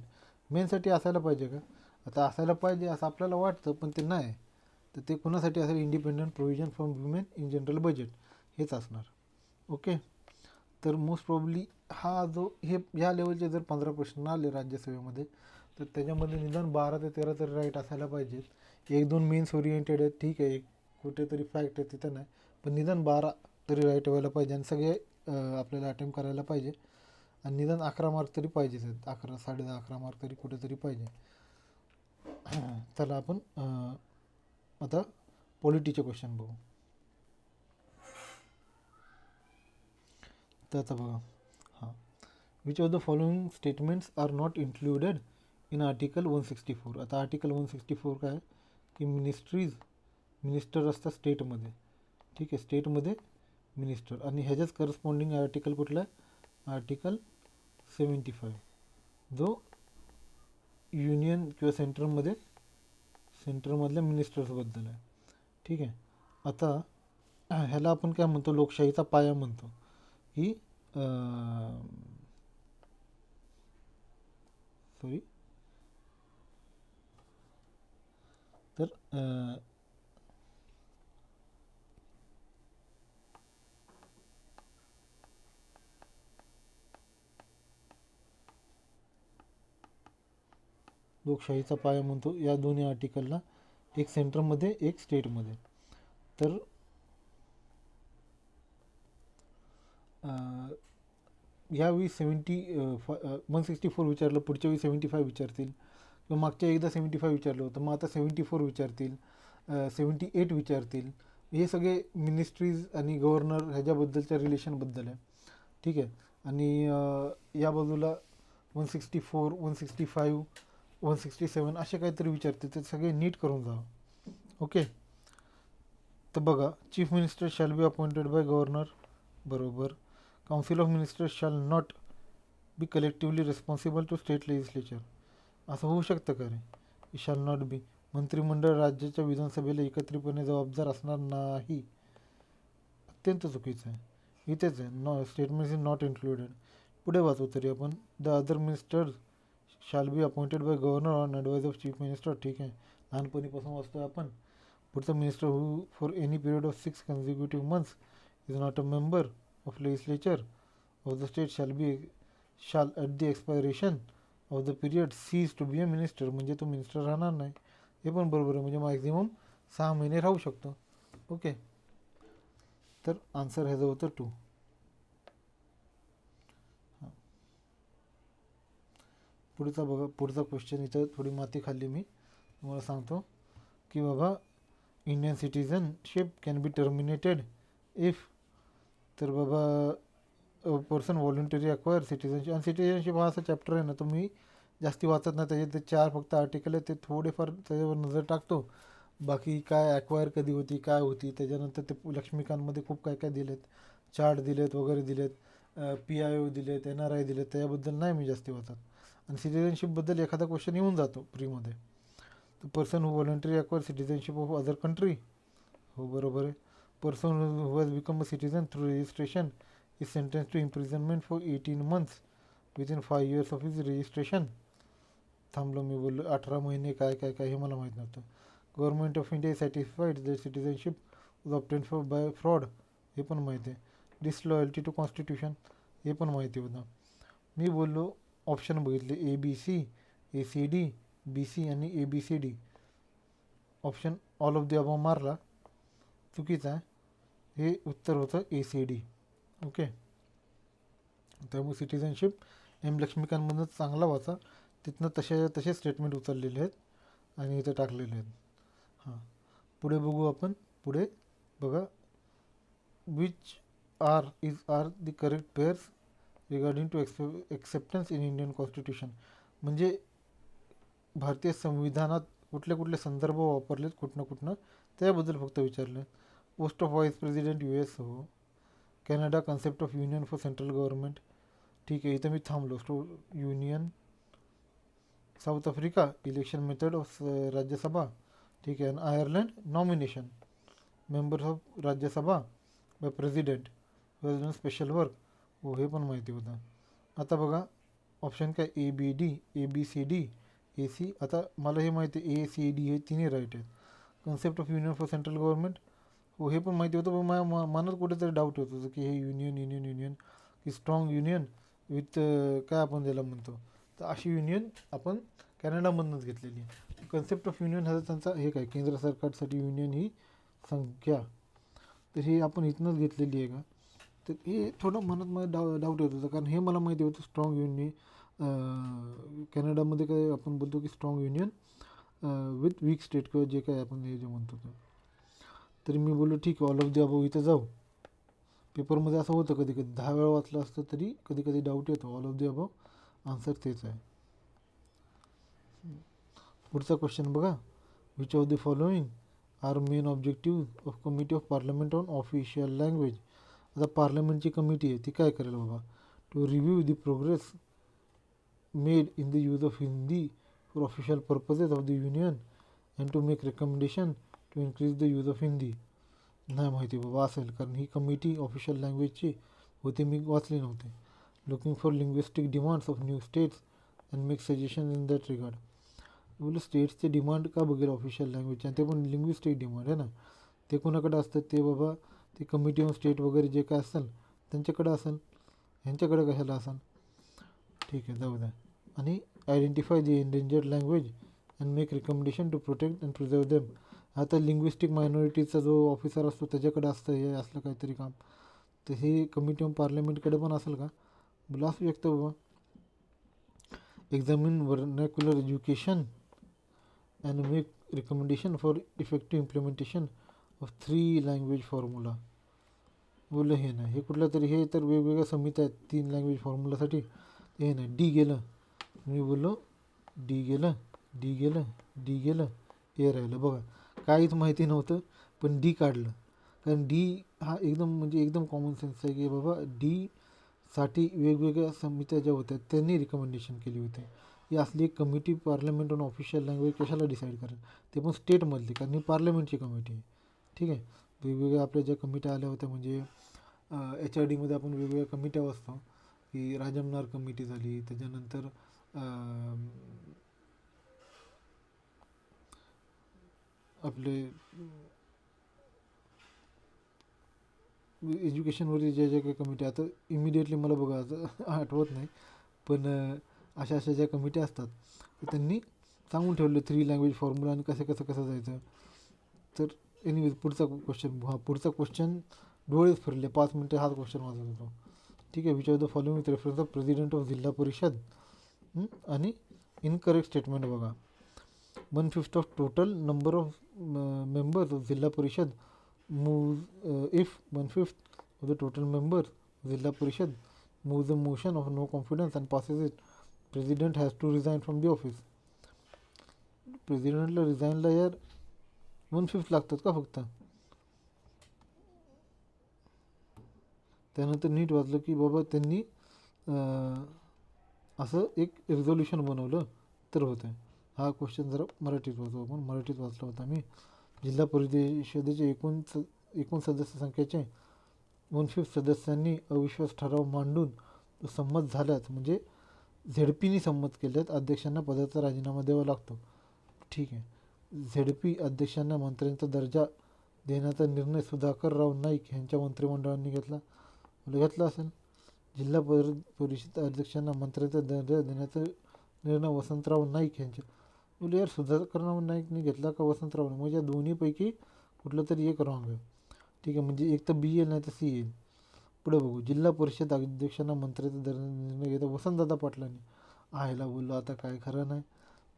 मेनसाठी असायला पाहिजे का. आता असायला पाहिजे असं आपल्याला वाटतं पण ते नाही. तर ते कोणासाठी असेल independent provision for women in general budget हेच असणार. ओके. तर मोस्ट प्रॉब्ली हा जो हे ह्या लेवलचे जर 15 प्रश्न आले राज्यसेवेमध्ये तर त्याच्यामध्ये निदान 12 ते 13 तरी राईट असायला पाहिजेत. 1-2 मेन्स ओरिएंटेड आहेत. ठीक आहे. कुठेतरी फॅक्ट आहे तिथं नाही, पण निदान 12 तरी राईट व्हायला पाहिजे आणि सगळे आपल्याला अटेम्प्ट करायला पाहिजे. आणि निदान 11 मार्क तरी पाहिजेच आहेत. 11 10.5 11 मार्क तरी कुठेतरी पाहिजे. चला आपण आता पॉलिटीचे क्वेश्चन बघू. तर आता बघा. हां which of the following statements are not included in article 164. आता आर्टिकल 164 काय की मिनिस्टर असतात स्टेटमध्ये. ठीक आहे. स्टेटमध्ये मिनिस्टर आणि ह्याच्याच करस्पॉन्डिंग आर्टिकल कुठला आहे. आर्टिकल 75 जो युनियन किंवा सेंटरमधल्या मिनिस्टर्सबद्दल आहे. ठीक आहे. आता ह्याला आपण काय म्हणतो लोकशाहीचा पाया म्हणतो की सॉरी तर लोकशाहीचा पाया म्हणतो या दोन्ही आर्टिकलला. एक सेंटरमध्ये एक स्टेटमध्ये. तर यावेळी 164 विचारलं, पुढच्या वेळी 75 विचारतील किंवा मागच्या एकदा 75 विचारलं होतं मग आता 74 विचारतील, 78 विचारतील. हे सगळे मिनिस्ट्रीज आणि गव्हर्नर ह्याच्याबद्दलच्या रिलेशनबद्दल आहे. ठीक आहे. आणि या बाजूला 164, 165, 167 असे काहीतरी विचारते, ते सगळे नीट करून जावं. ओके. तर बघा, chief minister shall be appointed by governor, बरोबर. Council of ministers shall not be collectively responsible to state legislature, असं होऊ शकतं का रे? शॅल नॉट बी. मंत्रिमंडळ राज्याच्या विधानसभेला एकत्रितपणे जबाबदार असणार नाही, अत्यंत चुकीचं आहे. इथेच आहे, स्टेटमेंट इज नॉट इन्क्लुडेड. पुढे वाचू तरी आपण, the other ministers shall be appointed by governor on advice of chief minister. ठीक आहे, लहानपणीपासून वाचतोय आपण. पुढचा, minister who for any period of 6 consecutive months is not a member of legislature of the state shall at the expiration of the period cease to be a minister. म्हणजे तो minister राहणार नाही, हे पण बरोबर आहे. म्हणजे मॅक्झिमम 6 महिने राहू शकतो. ओके. तर आन्सर ह्याचं होतं 2. हां, पुढचा बघा, पुढचा क्वेश्चन. इथं थोडी माती खाल्ली मी, तुम्हाला सांगतो की बाबा, Indian citizenship can be terminated if, तर बाबा पर्सन व्हॉलंटरी अक्वायर सिटीजनशिप. आणि सिटीजनशिप हा असा चॅप्टर आहे ना, तो मी जास्ती वाचत नाही, त्याचे ते 4 फक्त आर्टिकल आहे, ते थोडेफार त्याच्यावर नजर टाकतो. बाकी काय ॲक्वायर कधी होती, काय होती, त्याच्यानंतर ते लक्ष्मीकांतमध्ये खूप काय काय दिलेत, चार्ट दिलेत वगैरे दिलेत, PIO दिलेत, NRI दिलेत, त्याच्याबद्दल नाही मी जास्ती वाचत. आणि सिटिझनशिपबद्दल एखादा क्वेश्चन येऊन जातो फ्रीमध्ये. तर person who voluntary acquire citizenship of other country, हो बरोबर आहे. Person who has become a citizen through registration is sentence to imprisonment for 18 months within 5 years of his registration. थांबलो मी, बोललो 18 महिने, काय काय काय हे मला माहीत नव्हतं. Government of India is satisfied that citizenship was obtain for bye fraud, हे पण माहिती आहे. डिसलॉयल्टी टू कॉन्स्टिट्यूशन, हे पण माहिती होतं. मी बोललो ऑप्शन बघितले, ABC, ACD, BC आणि ABCD. Option all of the above मारला, चुकीचा आहे. हे उत्तर होतं ACD. ओके. त्यामुळे सिटिझनशिप लक्ष्मीकांतमधून चांगला वाचा, तिथनं तसे स्टेटमेंट उचललेले आहेत आणि इथे टाकलेले आहेत. हां, पुढे बघू आपण. पुढे बघा, which are the correct pairs regarding to acceptance in Indian constitution. म्हणजे भारतीय संविधानात कुठले कुठले संदर्भ वापरलेत कुठनं त्याबद्दल फक्त विचारले. Post of vice president US, हो. Canada, concept of union for central government. ठीक आहे, इथं मी थांबलो. Union. South Africa, election method of Rajya Sabha. ठीक आहे. आणि Ireland, nomination members of Rajya Sabha by president president special work, हो हे पण माहिती होतं. आता बघा ऑप्शन काय, ABD, ABCD, AC. आता मला हे माहिती आहे ACD हे तिन्ही राईट आहेत. Concept of union for central government, हो हे पण माहिती होतं, पण माझ्या मनात कुठेतरी डाऊट होत होतं की हे युनियन की स्ट्रॉंग युनियन विथ काय आपण त्याला म्हणतो, तर अशी युनियन आपण कॅनडामधूनच घेतलेली आहे. कन्सेप्ट ऑफ युनियन हा त्यांचा हे काय, केंद्र सरकारसाठी युनियन ही संख्या, तर हे आपण इथनंच घेतलेली आहे का? तर हे थोडं मनात मला डाऊट येत होतं, कारण हे मला माहिती होतं स्ट्रॉंग युनियन. कॅनडामध्ये काय आपण बोलतो की strong union with weak state, किंवा जे काय आपण हे जे म्हणतो ते. तरी मी बोललो ठीक आहे, ऑल ऑफ द अबव इथं जाऊ. पेपरमध्ये असं होतं कधी कधी, 10 वेळा वाचलं असतं तरी कधी कधी डाऊट येतो. All of the above answer तेच आहे. पुढचा क्वेश्चन बघा, which of the following are main objective of committee of parliament on official language. आता पार्लमेंटची कमिटी आहे, ती काय करेल बाबा, to review the progress made in the use of Hindi for official purposes of the union and to make recommendation to increase the use of Hindi. नाही माहिती बाबा, असेल, कारण ही कमिटी ऑफिशियल लँग्वेजची होती, मी वाचली नव्हती. Looking for linguistic demands of new states and make suggestion in that regard. बोलू स्टेट्सचे डिमांड का बघेल ऑफिशियल लँग्वेजचे, आणि ते पण लिंग्विस्टिक डिमांड आहे ना, ते कोणाकडे असतात ते बाबा, ते कमिटी ऑन स्टेट वगैरे जे काय असेल त्यांच्याकडे असेल, ह्यांच्याकडे कशाला असेल. ठीक आहे, जाऊ द्या. आणि identify the endangered language and make recommendation to protect and preserve them. आता लिंग्विस्टिक मायनॉरिटीचा जो ऑफिसर असतो त्याच्याकडे असतं हे असलं काहीतरी काम, तर हे कमिटी ऑन पार्लमेंटकडे पण असेल का, बोला असू शकतं बाबा. Examine vernacular education and make recommendation for effective implementation of 3 language formula. बोललं हे नाही, हे कुठलं तरी, हे तर वेगवेगळ्या समित्या आहेत 3 लँग्वेज फॉर्म्युलासाठी, हे नाही. डी गेलं. मी बोललो डी गेलं, डी गेलं, डी गेलं, ए राहिलं. बघा काहीच माहिती नव्हतं पण डी काढलं. कारण डी हा एकदम म्हणजे एकदम कॉमन सेन्स आहे की बाबा डी साठी वेगवेगळ्या समित्या ज्या होत्या त्यांनी रिकमेंडेशन केली होती. ही असली एक committee parliament on official language कशाला डिसाईड करेल, ते पण स्टेटमधली, कारण ही पार्लमेंटची कमिटी आहे. ठीक आहे. वेगवेगळ्या आपल्या ज्या कमिट्या आल्या होत्या म्हणजे HRDमध्ये आपण वेगवेगळ्या कमिट्या वाचतो की राजमनार कमिटी झाली, त्याच्यानंतर आपले एज्युकेशनवरती ज्या ज्या काही कमिटी, आता इमिडिएटली मला बघा आता आठवत नाही, पण अशा अशा ज्या कमिट्या असतात त्यांनी सांगून ठेवले 3 लँग्वेज फॉर्म्युला आणि कसं जायचं. तर एनिवेज पुढचा क्वेश्चन, पुढचा क्वेश्चन डोळेच फिरले, 5 मिनटं हाच क्वेश्चन वाचत होतो. ठीक आहे. Which of the following with reference of president of जिल्हा परिषद आणि इनकरेक्ट स्टेटमेंट बघा. 1/5 of total number of members of जिल्हा परिषद moves if 1/5 of the total members Zilla Parishad moves a motion of no confidence and passes it, president has to resign from the office. प्रेसिडेंटला रिझाईनला यार 1/5 लागतात का फक्त. त्यानंतर नीट वाचलं की बाबा त्यांनी असं एक रिझोल्युशन बनवलं तर होतं. हा क्वेश्चन जरा मराठीत वाचू आपण. मराठीत वाचला होता मी. जिल्हा परिषदेचे एकूण सदस्य संख्येचे 1/5 सदस्यांनी अविश्वास ठराव मांडून तो संमत झाल्यास, म्हणजे झेडपीनी संमत केल्यात, अध्यक्षांना पदाचा राजीनामा द्यावा लागतो. ठीक आहे. झेडपी अध्यक्षांना मंत्र्यांचा दर्जा देण्याचा निर्णय सुधाकरराव नाईक यांच्या मंत्रिमंडळाने घेतला असेल. जिल्हा परिषद अध्यक्षांना मंत्र्यांचा दर्जा देण्याचा निर्णय वसंतराव नाईक यांच्या, बोले यार सुधाकरराव नाईकने घेतला का वसंतरावने, म्हणजे या दोन्हीपैकी कुठलं तरी एक रॉंग आहे. ठीक आहे. म्हणजे एक तर बी येईल नाही तर सी येईल. पुढे बघू. जिल्हा परिषद अध्यक्षांना मंत्र्याचा दर्जा निर्णय घेता वसंतदादा पाटलांनी. आयला बोललो आता काय खरं नाही,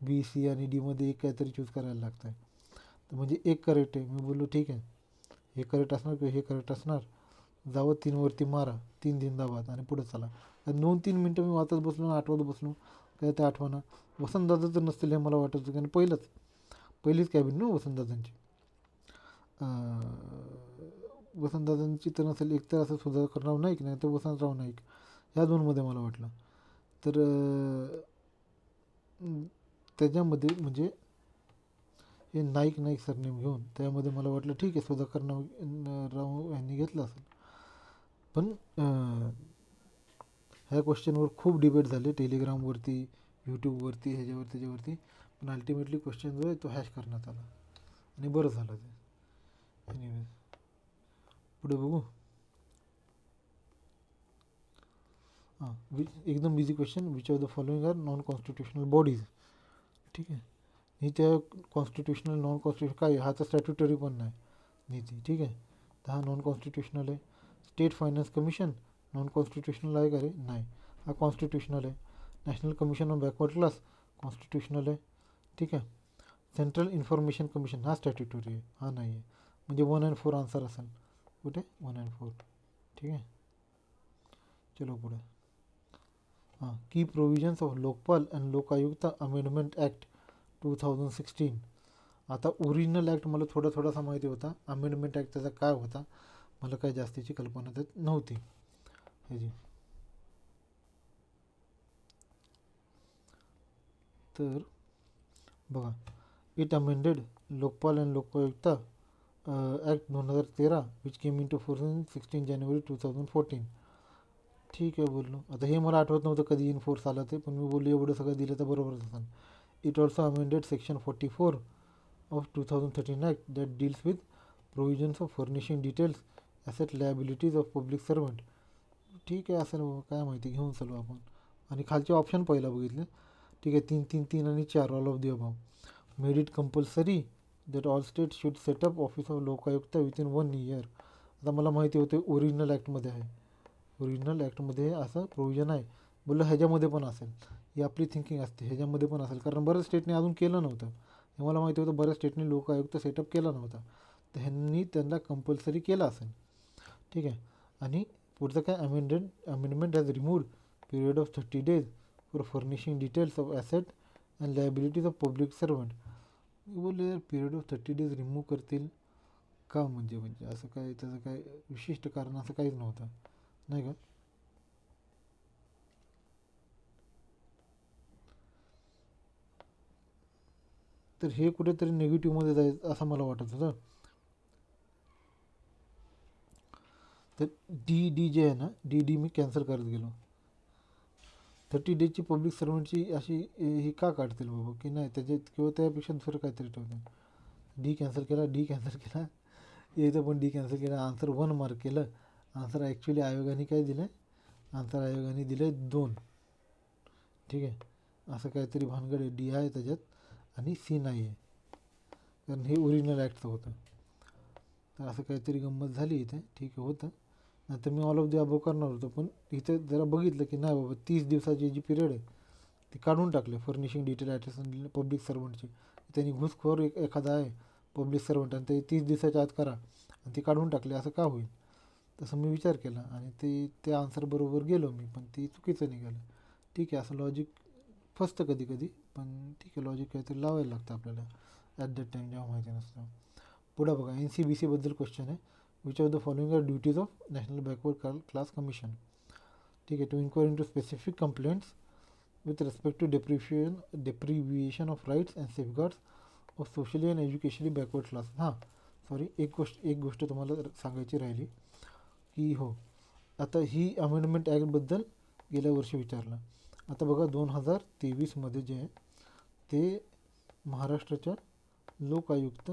बी सी आणि डीमध्ये एक काहीतरी चूज करायला लागतं आहे. तर म्हणजे एक करेक्ट आहे. मी बोललो ठीक आहे, हे करेक्ट असणार किंवा हे करेक्ट असणार, जावं 3 वरती मारा, 3 जिंदाबाद आणि पुढे चला. 2-3 मिनटं मी वाचत बसलो आणि आठवत बसलो, काय ते आठवणा. वसंतदादा तर नसतील हे मला वाटत होतं, कारण पहिलीच कॅबिन ना वसंतदादांची. वसंतदादांची तर नसेल, एक तर असं सुधाकरराव नाईक नाही तर वसंतराव नाईक, ह्या दोनमध्ये मला वाटलं. तर त्याच्यामध्ये म्हणजे हे नाईक सरनेम घेऊन त्यामध्ये मला वाटलं ठीक आहे सुधाकरराव यांनी घेतलं असेल. पण ह्या क्वेश्चनवर खूप डिबेट झाले टेलिग्रामवरती, यूट्यूबवरती, ह्याच्यावरती त्याच्यावरती, पण अल्टिमेटली क्वेश्चन जो आहे तो हॅश करण्यात आला आणि बरं झालं ते. एनिवेज पुढे बघू. एकदम easy question. Which of the following are non constitutional bodies. ठीक आहे. ही त्या कॉन्स्टिट्युशनल नॉन कॉन्स्टिट्युशनल काय, हा तर स्टॅट्युटरी पण नाही नीती. ठीक आहे. तर हा नॉन कॉन्स्टिट्युशनल आहे. State finance commission non constitutional आहे का रे, नाही, हा कॉन्स्टिट्युशनल आहे. National commission on backward class constitutional आहे. ठीक आहे. सेंट्रल इन्फॉर्मेशन कमिशन हा स्टॅट्युटरी आहे, हा नाही आहे. म्हणजे 1 and 4 आन्सर असेल. कुठे 1 and 4. ठीक आहे. चलो पुढे. की provisions of Lokpal and Lokayukta amendment act 2016. आता ओरिजिनल ॲक्ट मला थोडासा माहिती होता, अमेंडमेंट ॲक्ट त्याचा काय होता मला काही जास्तीची कल्पना त्यात नव्हती ह्याची. तर बघा, it amended Lokpal and Lokayukta act 2013 which came in to force in 16 जानेवारी 2014. ठीक आहे बोललो. आता हे मला आठवत नव्हतं कधी इन फोर्स आला ते, पण मी बोललो एवढं सगळं दिलं तर बरोबरच असेल. It also amended section 44 of 2013 Act that deals with provisions of furnishing details asset liabilities of public servant. ठीक आहे असेल बाबा, काय माहिती, घेऊन चालू आपण. आणि खालचे ऑप्शन पहिला बघितले. ठीक आहे. 3 आणि 4 all of the above. Made it compulsory that all state should setup office of Lokayukta within 1 year. आता मला माहिती होते ओरिजिनल ॲक्टमध्ये आहे, ओरिजिनल ॲक्टमध्ये असं प्रोव्हिजन आहे. बोललं ह्याच्यामध्ये पण असेल, ही आपली थिंकिंग असते, ह्याच्यामध्ये पण असेल, कारण बऱ्याच स्टेटने अजून केलं नव्हतं. हे मला माहिती होतं बऱ्याच स्टेटने लोकायुक्त सेटअप केला नव्हता, तर ह्यांनी त्यांना कंपल्सरी केला असेल. ठीक आहे. आणि पुढचं काय, amendment has removed period of 30 days for furnishing details of asset and liabilities of public servant. बोलले यार पिरियड ऑफ 30 days रिमूव्ह करतील का, म्हणजे असं काय, त्याचं काय विशिष्ट कारण असं काहीच नव्हतं नाही का. तर हे कुठेतरी निगेटिव्हमध्ये जायचं असं मला वाटत होतं. तर डी जे आहे ना, डी मी कॅन्सल करत गेलो. 30 days पब्लिक सर्वंटची अशी ही का काढतील बाबा, की नाही त्याच्यात किंवा त्यापेक्षा दुसरं काहीतरी ठेवतं. डी कॅन्सल केला इथं पण डी कॅन्सल केला. आन्सर 1 मार्क केलं. आन्सर ॲक्च्युली आयोगाने काय दिलं आहे, आन्सर आयोगाने दिलं आहे 2. ठीक आहे, असं काहीतरी भानगड आहे. डी आहे त्याच्यात आणि सी नाही आहे, कारण हे ओरिजिनल ॲक्टचं होतं. तर असं काहीतरी गंमत झाली इथे. ठीक आहे, होतं. नंतर मी ऑल ऑफ द अबव करणार होतो, पण इथे जरा बघितलं की नाही बाबा 30 दिवसाची जी पिरियड आहे ती काढून टाकले. फर्निशिंग डिटेल ॲटेस्ट पब्लिक सर्वंटची, त्यांनी घुसखोर एखादा आहे पब्लिक सर्वंट आणि ते 30 दिवसाच्या आत करा आणि ती काढून टाकले, असं का होईल. तसं मी विचार केला आणि ते आन्सर बरोबर गेलो मी, पण ती चुकीचं निघालं. ठीक आहे, असं लॉजिक फसतं कधी कधी, पण ठीक आहे, लॉजिक काहीतरी लावायला लागतं आपल्याला ॲट दॅट टाईम जेव्हा माहिती नसतं. पुढं बघा, NCBC बद्दल क्वेश्चन आहे. Which of the following are duties of national backward class commission. ठीक आहे, to inquire into specific complaints with respect to deprivation of rights and safeguards of socially and educationally backward class. हां, sorry, एक गोष्ट तुम्हाला सांगायची राहिली की हो, आता ही अमेंडमेंट ॲक्टबद्दल गेल्या वर्षी विचारलं. आता बघा 2023मध्ये जे आहे ते महाराष्ट्राच्या लोकायुक्त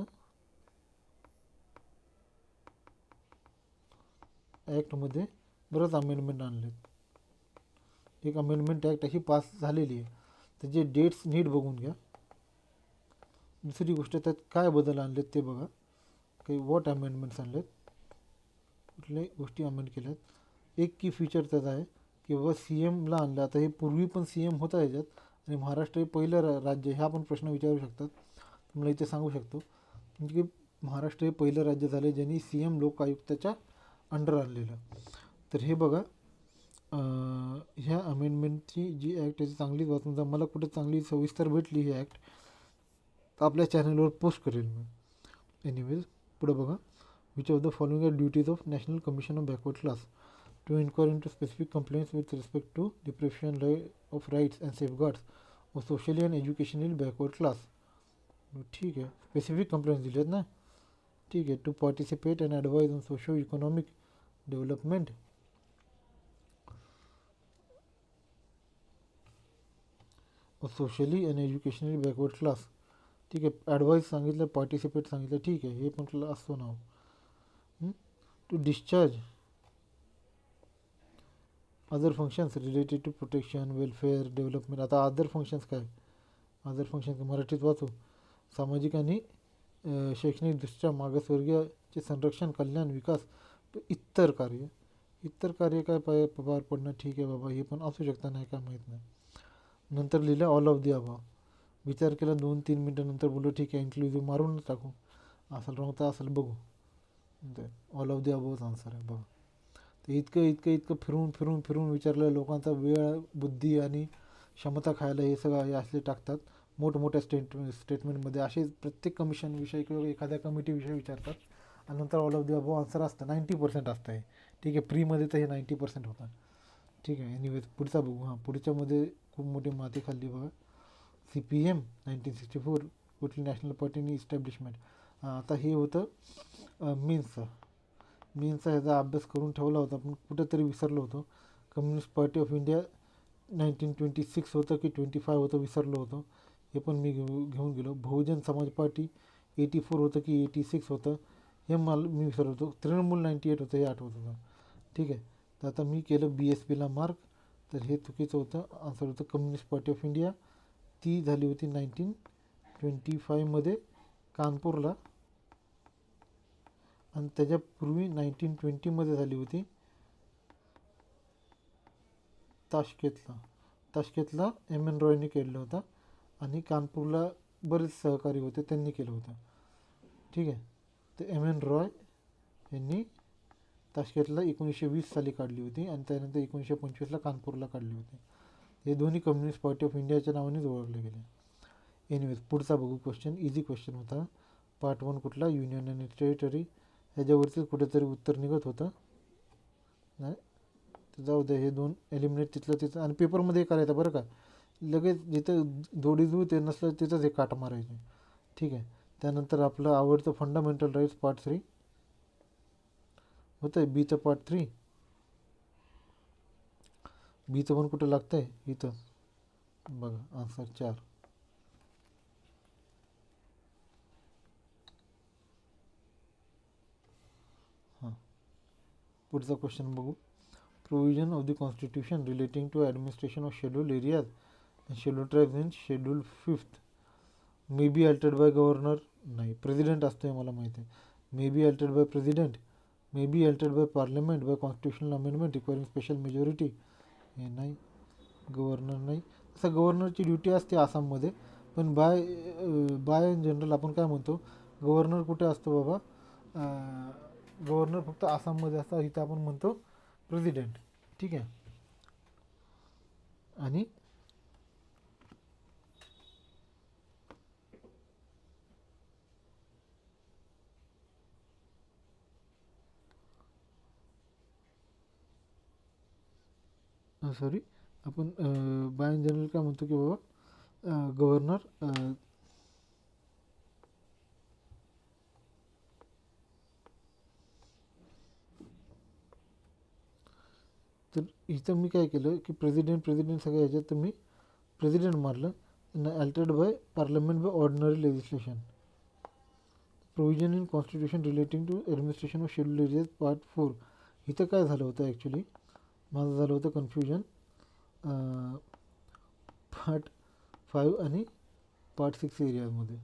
ॲक्टमध्ये बरंच अमेंडमेंट आणलेत. एक अमेंडमेंट ॲक्ट अशी पास झालेली आहे, त्याचे डेट्स नीट बघून घ्या. दुसरी गोष्ट, त्यात काय बदल आणलेत ते बघा. काही वॉट अमेंडमेंट्स आणलेत, कुठल्या गोष्टी अमेंड केल्यात. एक की फीचर त्याचा आहे की बाबा CMला आणलं. आता हे पूर्वी पण CM होता याच्यात, आणि महाराष्ट्र हे पहिलं राज्य, ह्या पण प्रश्न विचारू शकतात, तुम्हाला इथे सांगू शकतो. म्हणजे की महाराष्ट्र हे पहिलं राज्य झालं ज्यांनी CM लोकायुक्ताच्या अंडर आणलेलं. तर हे बघा, ह्या अमेंडमेंटची जी ॲक्ट आहे चांगलीच वाचून जा. मला कुठे चांगली सविस्तर भेटली ही ॲक्ट, आपल्या चॅनलवर पोस्ट करेल मी. एनिवेज, पुढं बघा. Which of the following are duties of national commission of backward class to inquire in to specific complaints with respect to deprivation of rights and safeguards of socially and educationally backward class. ठीक आहे, specific complaints दिले आहेत ना. ठीक आहे, to participate and advise on socio economic development socially and educationally backward class. ठीक आहे, advice सांगितलं, पार्टिसिपेट सांगितलं. ठीक आहे, हे पण क्लास असतो नाव. To discharge other functions related to protection, welfare, development. आता अदर फंक्शन्स काय, अदर फंक्शन्स मराठीत वाचू. सामाजिक आणि शैक्षणिकदृष्ट्या मागासवर्गीयाचे संरक्षण, कल्याण, विकास, इतर कार्य काय पार पडणं. ठीक आहे बाबा, हे पण असू शकतं, नाही काय माहीत नाही. नंतर लिहिलं ऑल ऑफ दी अबव. विचार केला 2-3 मिनटानंतर बोललो ठीक आहे, इन्क्लुझिव्ह मारूनच टाकू. असेल रॉंग तर असेल बघू. ऑल ऑफ दी अबवच आन्सर आहे बघा. तर इतकं फिरून विचारलं. लोकांचा वेळ, बुद्धी आणि क्षमता खायला हे सगळं हे असले टाकतात मोठमोठ्या स्टेटमेंटमध्ये. असे प्रत्येक कमिशनविषयी किंवा एखाद्या कमिटीविषयी विचारतात आणि नंतर all of the above answer असतं. 90% असतं हे. ठीक आहे, प्रीमध्ये तर हे 90% होतं. ठीक आहे, एनिवेज पुढचा बघू. हां, पुढच्यामध्ये खूप मोठी माती खाल्ली बघा. CPM 1964 कुठली नॅशनल पार्टीनी इस्टॅब्लिशमेंट. आता हे होतं मीन्सचा ह्याचा अभ्यास करून ठेवला होता, पण कुठेतरी विसरलो होतो. कम्युनिस्ट पार्टी ऑफ इंडिया 1926 होतं की 25 होतं, विसरलो होतो. हे पण मी घेऊन गेलो. बहुजन समाज पार्टी 84 होतं की 86 होतं, हे मी विसरलो होतो. तृणमूल 98 होतं, हे आठवत होतं. ठीक आहे, तर आता मी केलं BSPला मार्क, तर हे चुकीचं होतं. आन्सर होतं कम्युनिस्ट पार्टी ऑफ इंडिया. ती झाली होती 1925मध्ये कानपूरला, आणि त्याच्यापूर्वी 1920मध्ये झाली होती ताशकेतला MN रॉयने केलेलं होतं, आणि कानपूरला बरेच सहकारी होते, त्यांनी केलं होतं. ठीक आहे, तर MN रॉय यांनी ताशकेतला 1920 साली काढली होती आणि त्यानंतर 1925ला कानपूरला काढली होती. हे दोन्ही कम्युनिस्ट पार्टी ऑफ इंडियाच्या नावानेच ओळखले गेले. एनिवेज पुढचा बघू क्वेश्चन, इझी क्वेश्चन होता. पार्ट 1 कुठला, युनियन आणि टेरिटरी. ह्याच्यावरतीच कुठेतरी उत्तर निघत होतं, नाही जाऊ दे, हे दोन एलिमिनेट तिथलं तिथं. आणि पेपरमध्ये करायचं बरं का, लगेच जिथं जोडी जुळ ते नसलं तिथंच हे काट मारायचे. ठीक आहे. त्यानंतर आपलं आवडतं फंडामेंटल राईट्स पार्ट 3 होतं आहे. बीचं पार्ट 3, बीचं पण कुठं लागतं आहे इथं बघा, आन्सर 4. हां, पुढचा क्वेश्चन बघू. Provision of the constitution relating to administration of schedule areas and schedule tribes in schedule 5th may be altered by governor. नाही, प्रेसिडेंट असतो आहे, मला माहिती आहे. May be altered by president, may be altered by parliament by constitutional amendment requiring special majority. हे नाही, governor नाही. तसं गव्हर्नरची ड्युटी असते आसाममध्ये, पण बाय इन जनरल आपण काय म्हणतो, गव्हर्नर कुठे असतो बाबा, गव्हर्नर फक्त आसाममध्ये असतो. इथं आपण म्हणतो प्रेसिडेंट. ठीक आहे. आणि सॉरी, आपण बाय इन जनरल काय म्हणतो की बाबा गव्हर्नर तर इथं मी काय केलं की प्रेसिडेंट सगळ्या ह्याच्यात मी प्रेसिडेंट मारलं. Altered by parliament by ordinary legislation. Provision in constitution relating to administration of schedule areas part 4. इथं काय झालं होतं ॲक्च्युली, माझं झालं होतं कन्फ्युजन पार्ट 5 आणि पार्ट 6 एरियामध्ये.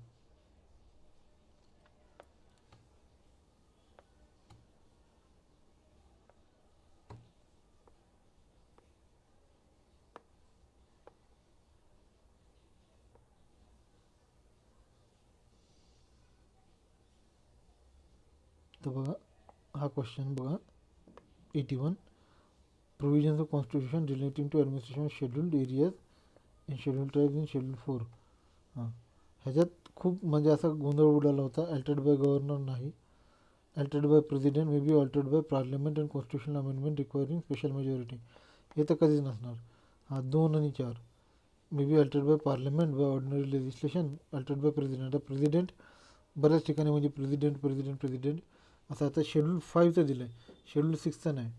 तर बघा हा क्वेश्चन बघा, 81. Provisions of constitution relating to administration of scheduled areas in schedule tribes in schedule 4. हां, ह्याच्यात खूप म्हणजे असा गोंधळ उडाला होता. अल्टर्ड बाय गव्हर्नर नाही, altered by president may be altered by parliament and constitutional amendment requiring special majority. हे तर कधीच नसणार. हां, 2 आणि 4 may be altered by parliament by ordinary legislation, altered by president. आता प्रेसिडेंट बऱ्याच ठिकाणी म्हणजे प्रेसिडेंट असं. आता शेड्यूल 5चं दिलं आहे, शेड्यूल 6चं नाही.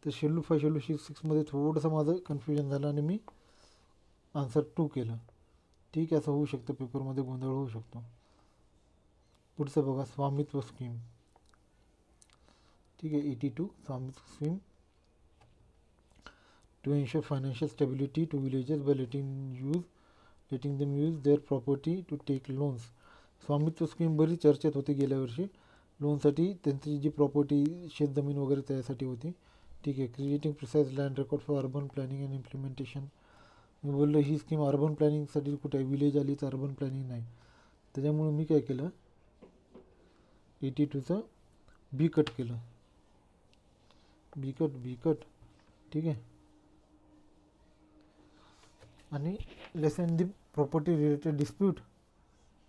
तर शेड्यूल 5 शेड्यूल 6मध्ये थोडंसं माझं कन्फ्युजन झालं आणि मी आन्सर 2 केलं. ठीक आहे, असं होऊ शकतं, पेपरमध्ये गोंधळ होऊ शकतो. पुढचं बघा, स्वामित्व स्कीम. ठीक आहे, 82. Swamitva scheme to ensure financial stability to villages by letting them use their property to take loans. Swamitva scheme बरीच चर्चेत होती गेल्या वर्षी. लोनसाठी त्यांची जी प्रॉपर्टी, शेतजमीन वगैरे त्यासाठी होती. ठीक आहे. Creating precise land record for urban planning and implementation. मी बोललो ही स्कीम अर्बन प्लॅनिंगसाठी कुठे आहे, विलेज आली तर अर्बन प्लॅनिंग नाही. त्याच्यामुळे मी काय केलं, 82चं बी कट केलं. बी कट. ठीक आहे. आणि लेसन दी प्रॉपर्टी रिलेटेड डिस्प्यूट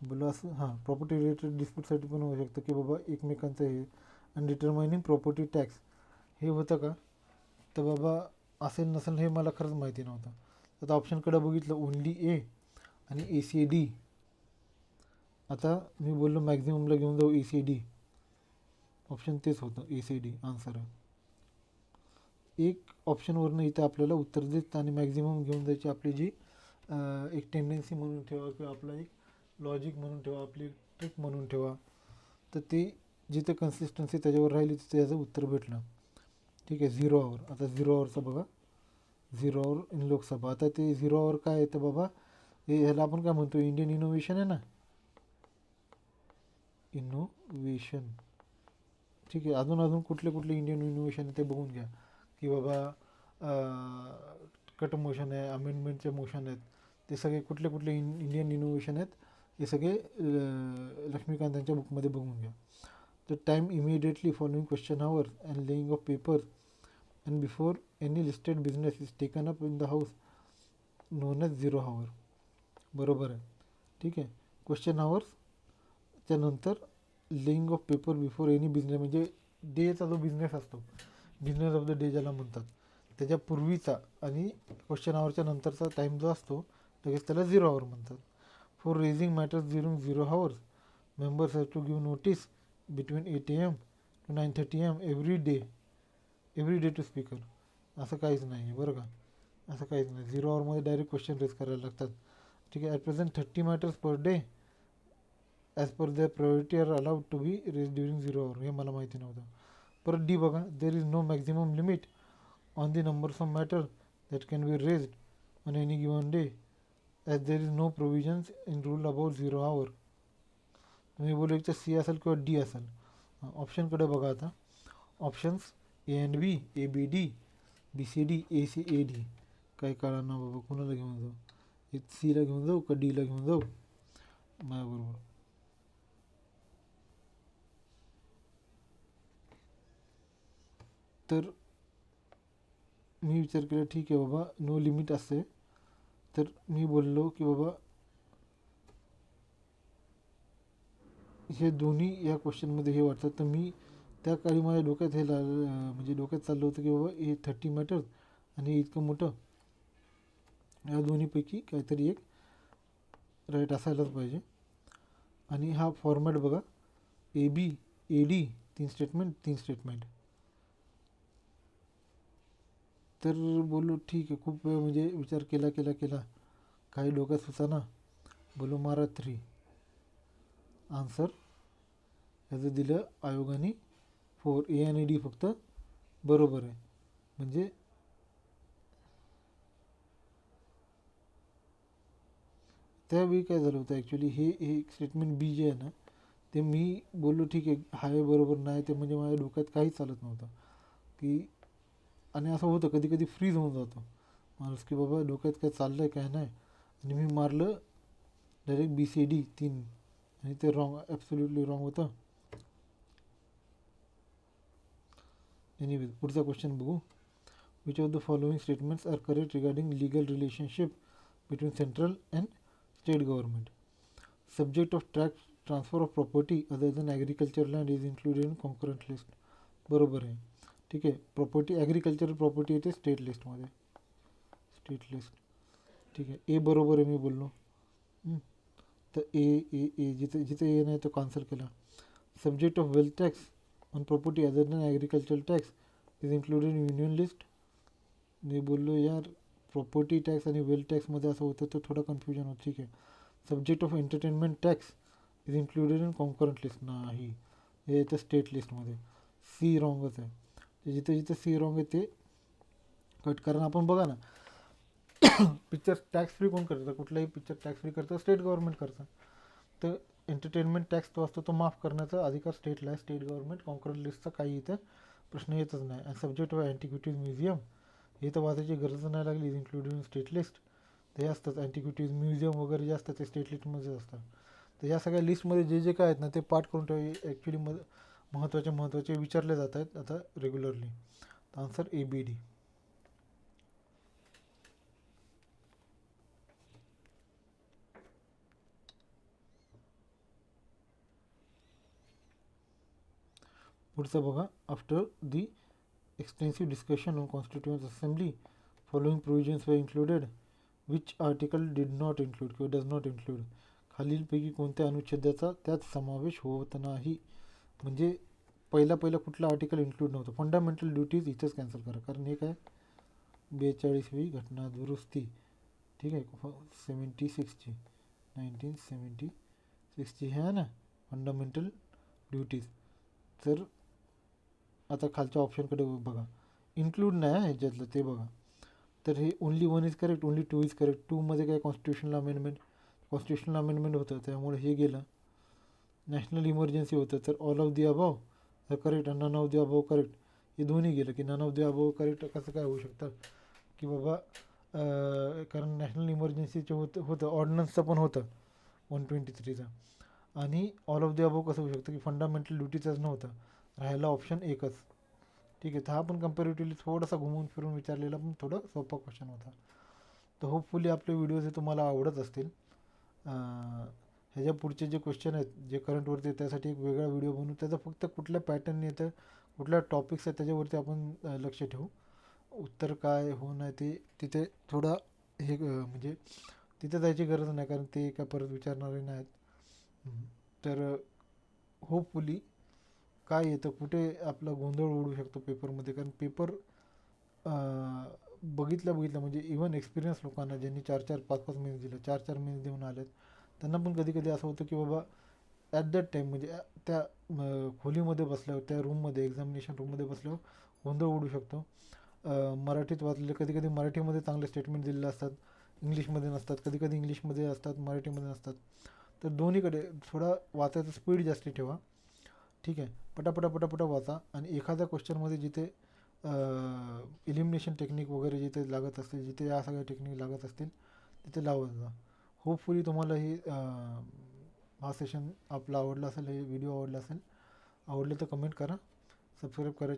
बोला असं. हां, प्रॉपर्टी रिलेटेड डिस्प्यूटसाठी पण होऊ शकतं की बाबा एकमेकांचं हे. आणि डिटरमायनिंग प्रॉपर्टी टॅक्स हे होतं का, तर बाबा असेल नसेल हे मला खरंच माहिती नव्हतं. आता ऑप्शनकडे बघितलं, ओनली ए आणि ACAD. आता मी बोललो मॅक्झिममला घेऊन जाऊ ACAD. ऑप्शन तेच होतं, ACAD आन्सर आहे. एक ऑप्शनवरनं इथं आपल्याला उत्तर देत आणि मॅक्झिमम घेऊन जायची आपली जी एक टेंडन्सी म्हणून ठेवा किंवा आपला एक लॉजिक म्हणून ठेवा, आपली ट्रिक म्हणून ठेवा. तर ते जिथे कन्सिस्टन्सी त्याच्यावर राहिली तिथे याचं उत्तर भेटलं. ठीक आहे. 0 आवर. आता 0 आवरचं बघा, 0 आवर इन लोकसभा. आता ते 0 आवर काय आहे तर बाबा हे ह्याला आपण काय म्हणतो, इंडियन इनोव्हेशन आहे ना, इनोव्हेशन. ठीक आहे. अजून कुठले इंडियन इनोव्हेशन आहे ते बघून घ्या की बाबा कट मोशन आहे, अमेंडमेंटचे मोशन आहेत, ते सगळे कुठले इंडियन इनोव्हेशन आहेत हे सगळे लक्ष्मीकांतांच्या बुकमध्ये बघून घ्या. the time immediately following question hours and laying of papers and before any listed business is taken up in the house known as 0 hour. बरोबर आहे. ठीक आहे. क्वेश्चन आवर्सच्या नंतर laying of paper before any business, म्हणजे डेचा जो business असतो, business of the day ज्याला म्हणतात, त्याच्या पूर्वीचा आणि क्वेश्चन आवरच्या नंतरचा टाईम जो असतो लगेच त्याला 0 आवर म्हणतात. For raising matters during 0 hours members have to give notice between 8 AM to 9:30 AM every day to speaker. असं काहीच नाही आहे बरं का, असं काहीच नाही. 0 आवरमध्ये डायरेक्ट क्वेश्चन रेज करायला लागतात. ठीक आहे. At present 30 matters per day as per their priority are allowed to be raise during 0 hour. हे मला माहिती नव्हतं. परत डी बघा, there is no maximum limit on the numbers of matter that can be raised on any given day as there is no provisions in rule about 0 hour. तुम्ही बोलू एकतर C असेल किंवा डी असेल. ऑप्शनकडे बघा आता. Options A and B, A B D, B C D, A C A D. काही काळांना बाबा कुणाला घेऊन जाऊ, एक सीला घेऊन जाऊ का डीला घेऊन जाऊ माझ्याबरोबर. तर मी विचार केला ठीक आहे बाबा नो लिमिट असते, तर मी बोललो की बाबा हे दोन्ही या क्वेश्चनमध्ये हे वाटतात. तर मी त्या काळी माझ्या डोक्यात हे म्हणजे डोक्यात चाललं होतं की बाबा हे 30 मॅटर्स आणि इतकं मोठं, या दोन्हीपैकी काहीतरी एक राईट असायलाच पाहिजे. आणि हा फॉर्मॅट बघा, A B A D, 3 statement. तर बोललो ठीक आहे. खूप वेळ म्हणजे विचार केला काही डोक्यात सुचाना. बोलो मारा 3. आन्सर ह्याचं दिलं आयोगाने 4. ए आणि डी फक्त बरोबर आहे. म्हणजे त्यावेळी काय झालं होतं ॲक्च्युली, हे स्टेटमेंट बी जे आहे ना, ते मी बोललो ठीक आहे हाय बरोबर नाही, ते म्हणजे माझ्या डोक्यात काहीच चालत नव्हतं की. आणि असं होतं कधी कधी फ्रीज होऊन जातो माणूस की बाबा डोक्यात काय चाललं आहे काय नाही. आणि मी मारलं डायरेक्ट बी सी डी 3 आणि ते रॉंग, ॲब्सोल्युटली रॉंग होतं. एनिवेज पुढचा क्वेश्चन बघू. Which of the following statements are correct regarding legal relationship between central and state government. Subject of transfer of property other than agriculture land is included in concurrent list. बरोबर आहे. ठीक आहे. Property agricultural property येते state लिस्टमध्ये, state list. ठीक आहे. ए बरोबर आहे मी बोललो. तर ए जिथे जिथे ए नाही तो कॅन्सल केला. Subject of wealth tax on property other than agricultural tax is included in union list. मी बोललो यार प्रॉपर्टी टॅक्स आणि वेल्थ टॅक्समध्ये असं होतं तर थोडं कन्फ्युजन होतं. ठीक आहे. Subject of entertainment tax is included in concurrent list. नाही, हे येतं स्टेट लिस्टमध्ये. सी रॉंगच आहे. जिथे जिथे सी रॉंग आहे ते कट. कारण आपण बघा ना पिक्चर टॅक्स फ्री कोण करतं, कुठलाही पिक्चर टॅक्स फ्री करतं स्टेट गव्हर्नमेंट करतं. तर एंटरटेनमेंट टॅक्स तो असतो तो माफ करण्याचा अधिकार स्टेटला आहे. स्टेट गव्हर्नमेंट कॉन्करंट लिस्टचा काही इथं प्रश्न येतच नाही. आणि सब्जेक्ट ऑफ अँटिक्विटीज म्युझियम हे तर वाचायची गरज नाही लागली, is included in state list. ते असतात अँटिक्विटीज म्युझियम वगैरे जे असतात ते स्टेट लिस्टमध्येच असतात. तर या सगळ्या लिस्टमध्ये जे जे काय आहेत ना ते पाठ करून ठेवा. ॲक्च्युली महत्त्वाचे विचारले जात आहेत आता regularly. Answer A B D. पुढचं बघा. After the extensive discussion on constituent assembly following provisions were included which article did not include किंवा डज नॉट इन्क्लूड. खालीलपैकी कोणत्या अनुच्छेदाचा त्यात समावेश होत नाही. म्हणजे पहिला कुठला आर्टिकल इन्क्लूड नव्हतं. फंडामेंटल ड्युटीज इथंच कॅन्सल करा, कारण हे काय 42वी घटना दुरुस्ती. ठीक आहे. 76ची 1976ची हे आहे ना फंडामेंटल ड्युटीज. तर आता खालच्या ऑप्शनकडे बघा, इन्क्लूड नाही आहे ह्याच्यातलं ते बघा. तर हे only 1 is correct, only 2 is correct. 2मध्ये काय कॉन्स्टिट्युशनल अमेंडमेंट होतं त्यामुळे हे गेलं. नॅशनल इमर्जन्सी होतं तर all of the above correct आणि none of the above correct. हे दोन्ही गेलं की none of the above correct कसं काय होऊ शकतं की बाबा कारण नॅशनल इमर्जन्सीचं होतं ऑर्डिनन्सचं पण होतं 123चं. आणि ऑल ऑफ द अबोव कसं होऊ शकतं की फंडामेंटल ड्युटीचंच नव्हतं, राहायला ऑप्शन एकच. ठीक आहे, तर हा पण कम्पॅरेटिव्हली थोडासा घुमून फिरून विचारलेला पण थोडा सोपा क्वेश्चन होता. तर होपफुली आपले व्हिडिओज हे तुम्हाला आवडत असतील. ह्याच्या पुढचे जे क्वेश्चन आहेत जे करंटवरती आहेत त्यासाठी एक वेगळा व्हिडिओ बनवू. त्याचा फक्त कुठल्या पॅटर्न येतं, कुठल्या टॉपिक्स आहेत त्याच्यावरती आपण लक्ष ठेवू. उत्तर काय हो नाही ते तिथे थोडा म्हणजे तिथे जायची गरज नाही, कारण ते काय परत विचारणारे नाहीत. तर होपफुली काय येतं, कुठे आपला गोंधळ उडू शकतो पेपरमध्ये, कारण पेपर बघितल्या म्हणजे इवन एक्सपिरियन्स लोकांना ज्यांनी 4-4, 5-5 मेन्स दिलं, 4-4 मेन्स देऊन आलेत, त्यांना पण कधी कधी असं होतं की बाबा ॲट दॅट टाईम म्हणजे त्या खोलीमध्ये बसल्यावर, त्या रूममध्ये, एक्झामिनेशन रूममध्ये बसल्यावर गोंधळ उडू शकतो. मराठीत वाचलेले कधी कधी मराठीमध्ये चांगले स्टेटमेंट दिलेले असतात, इंग्लिशमध्ये नसतात, कधी कधी इंग्लिशमध्ये असतात, मराठीमध्ये नसतात. तर दोन्हीकडे थोडा वाचायचा स्पीड जास्ती ठेवा. ठीक आहे, पटापटा पटापटा वाचा आणि एखाद्या क्वेश्चनमध्ये जिथे इलिमिनेशन टेक्निक वगैरे जिथे लागत असतील, जिथे या सगळ्या टेक्निक लागत असतील तिथे लावत जा. होपफुली तुम्हाला ही हा सेशन आपला आवडला असेल, हे व्हिडिओ आवडला असेल. आवडलं तर कमेंट करा, सबस्क्राईब करा.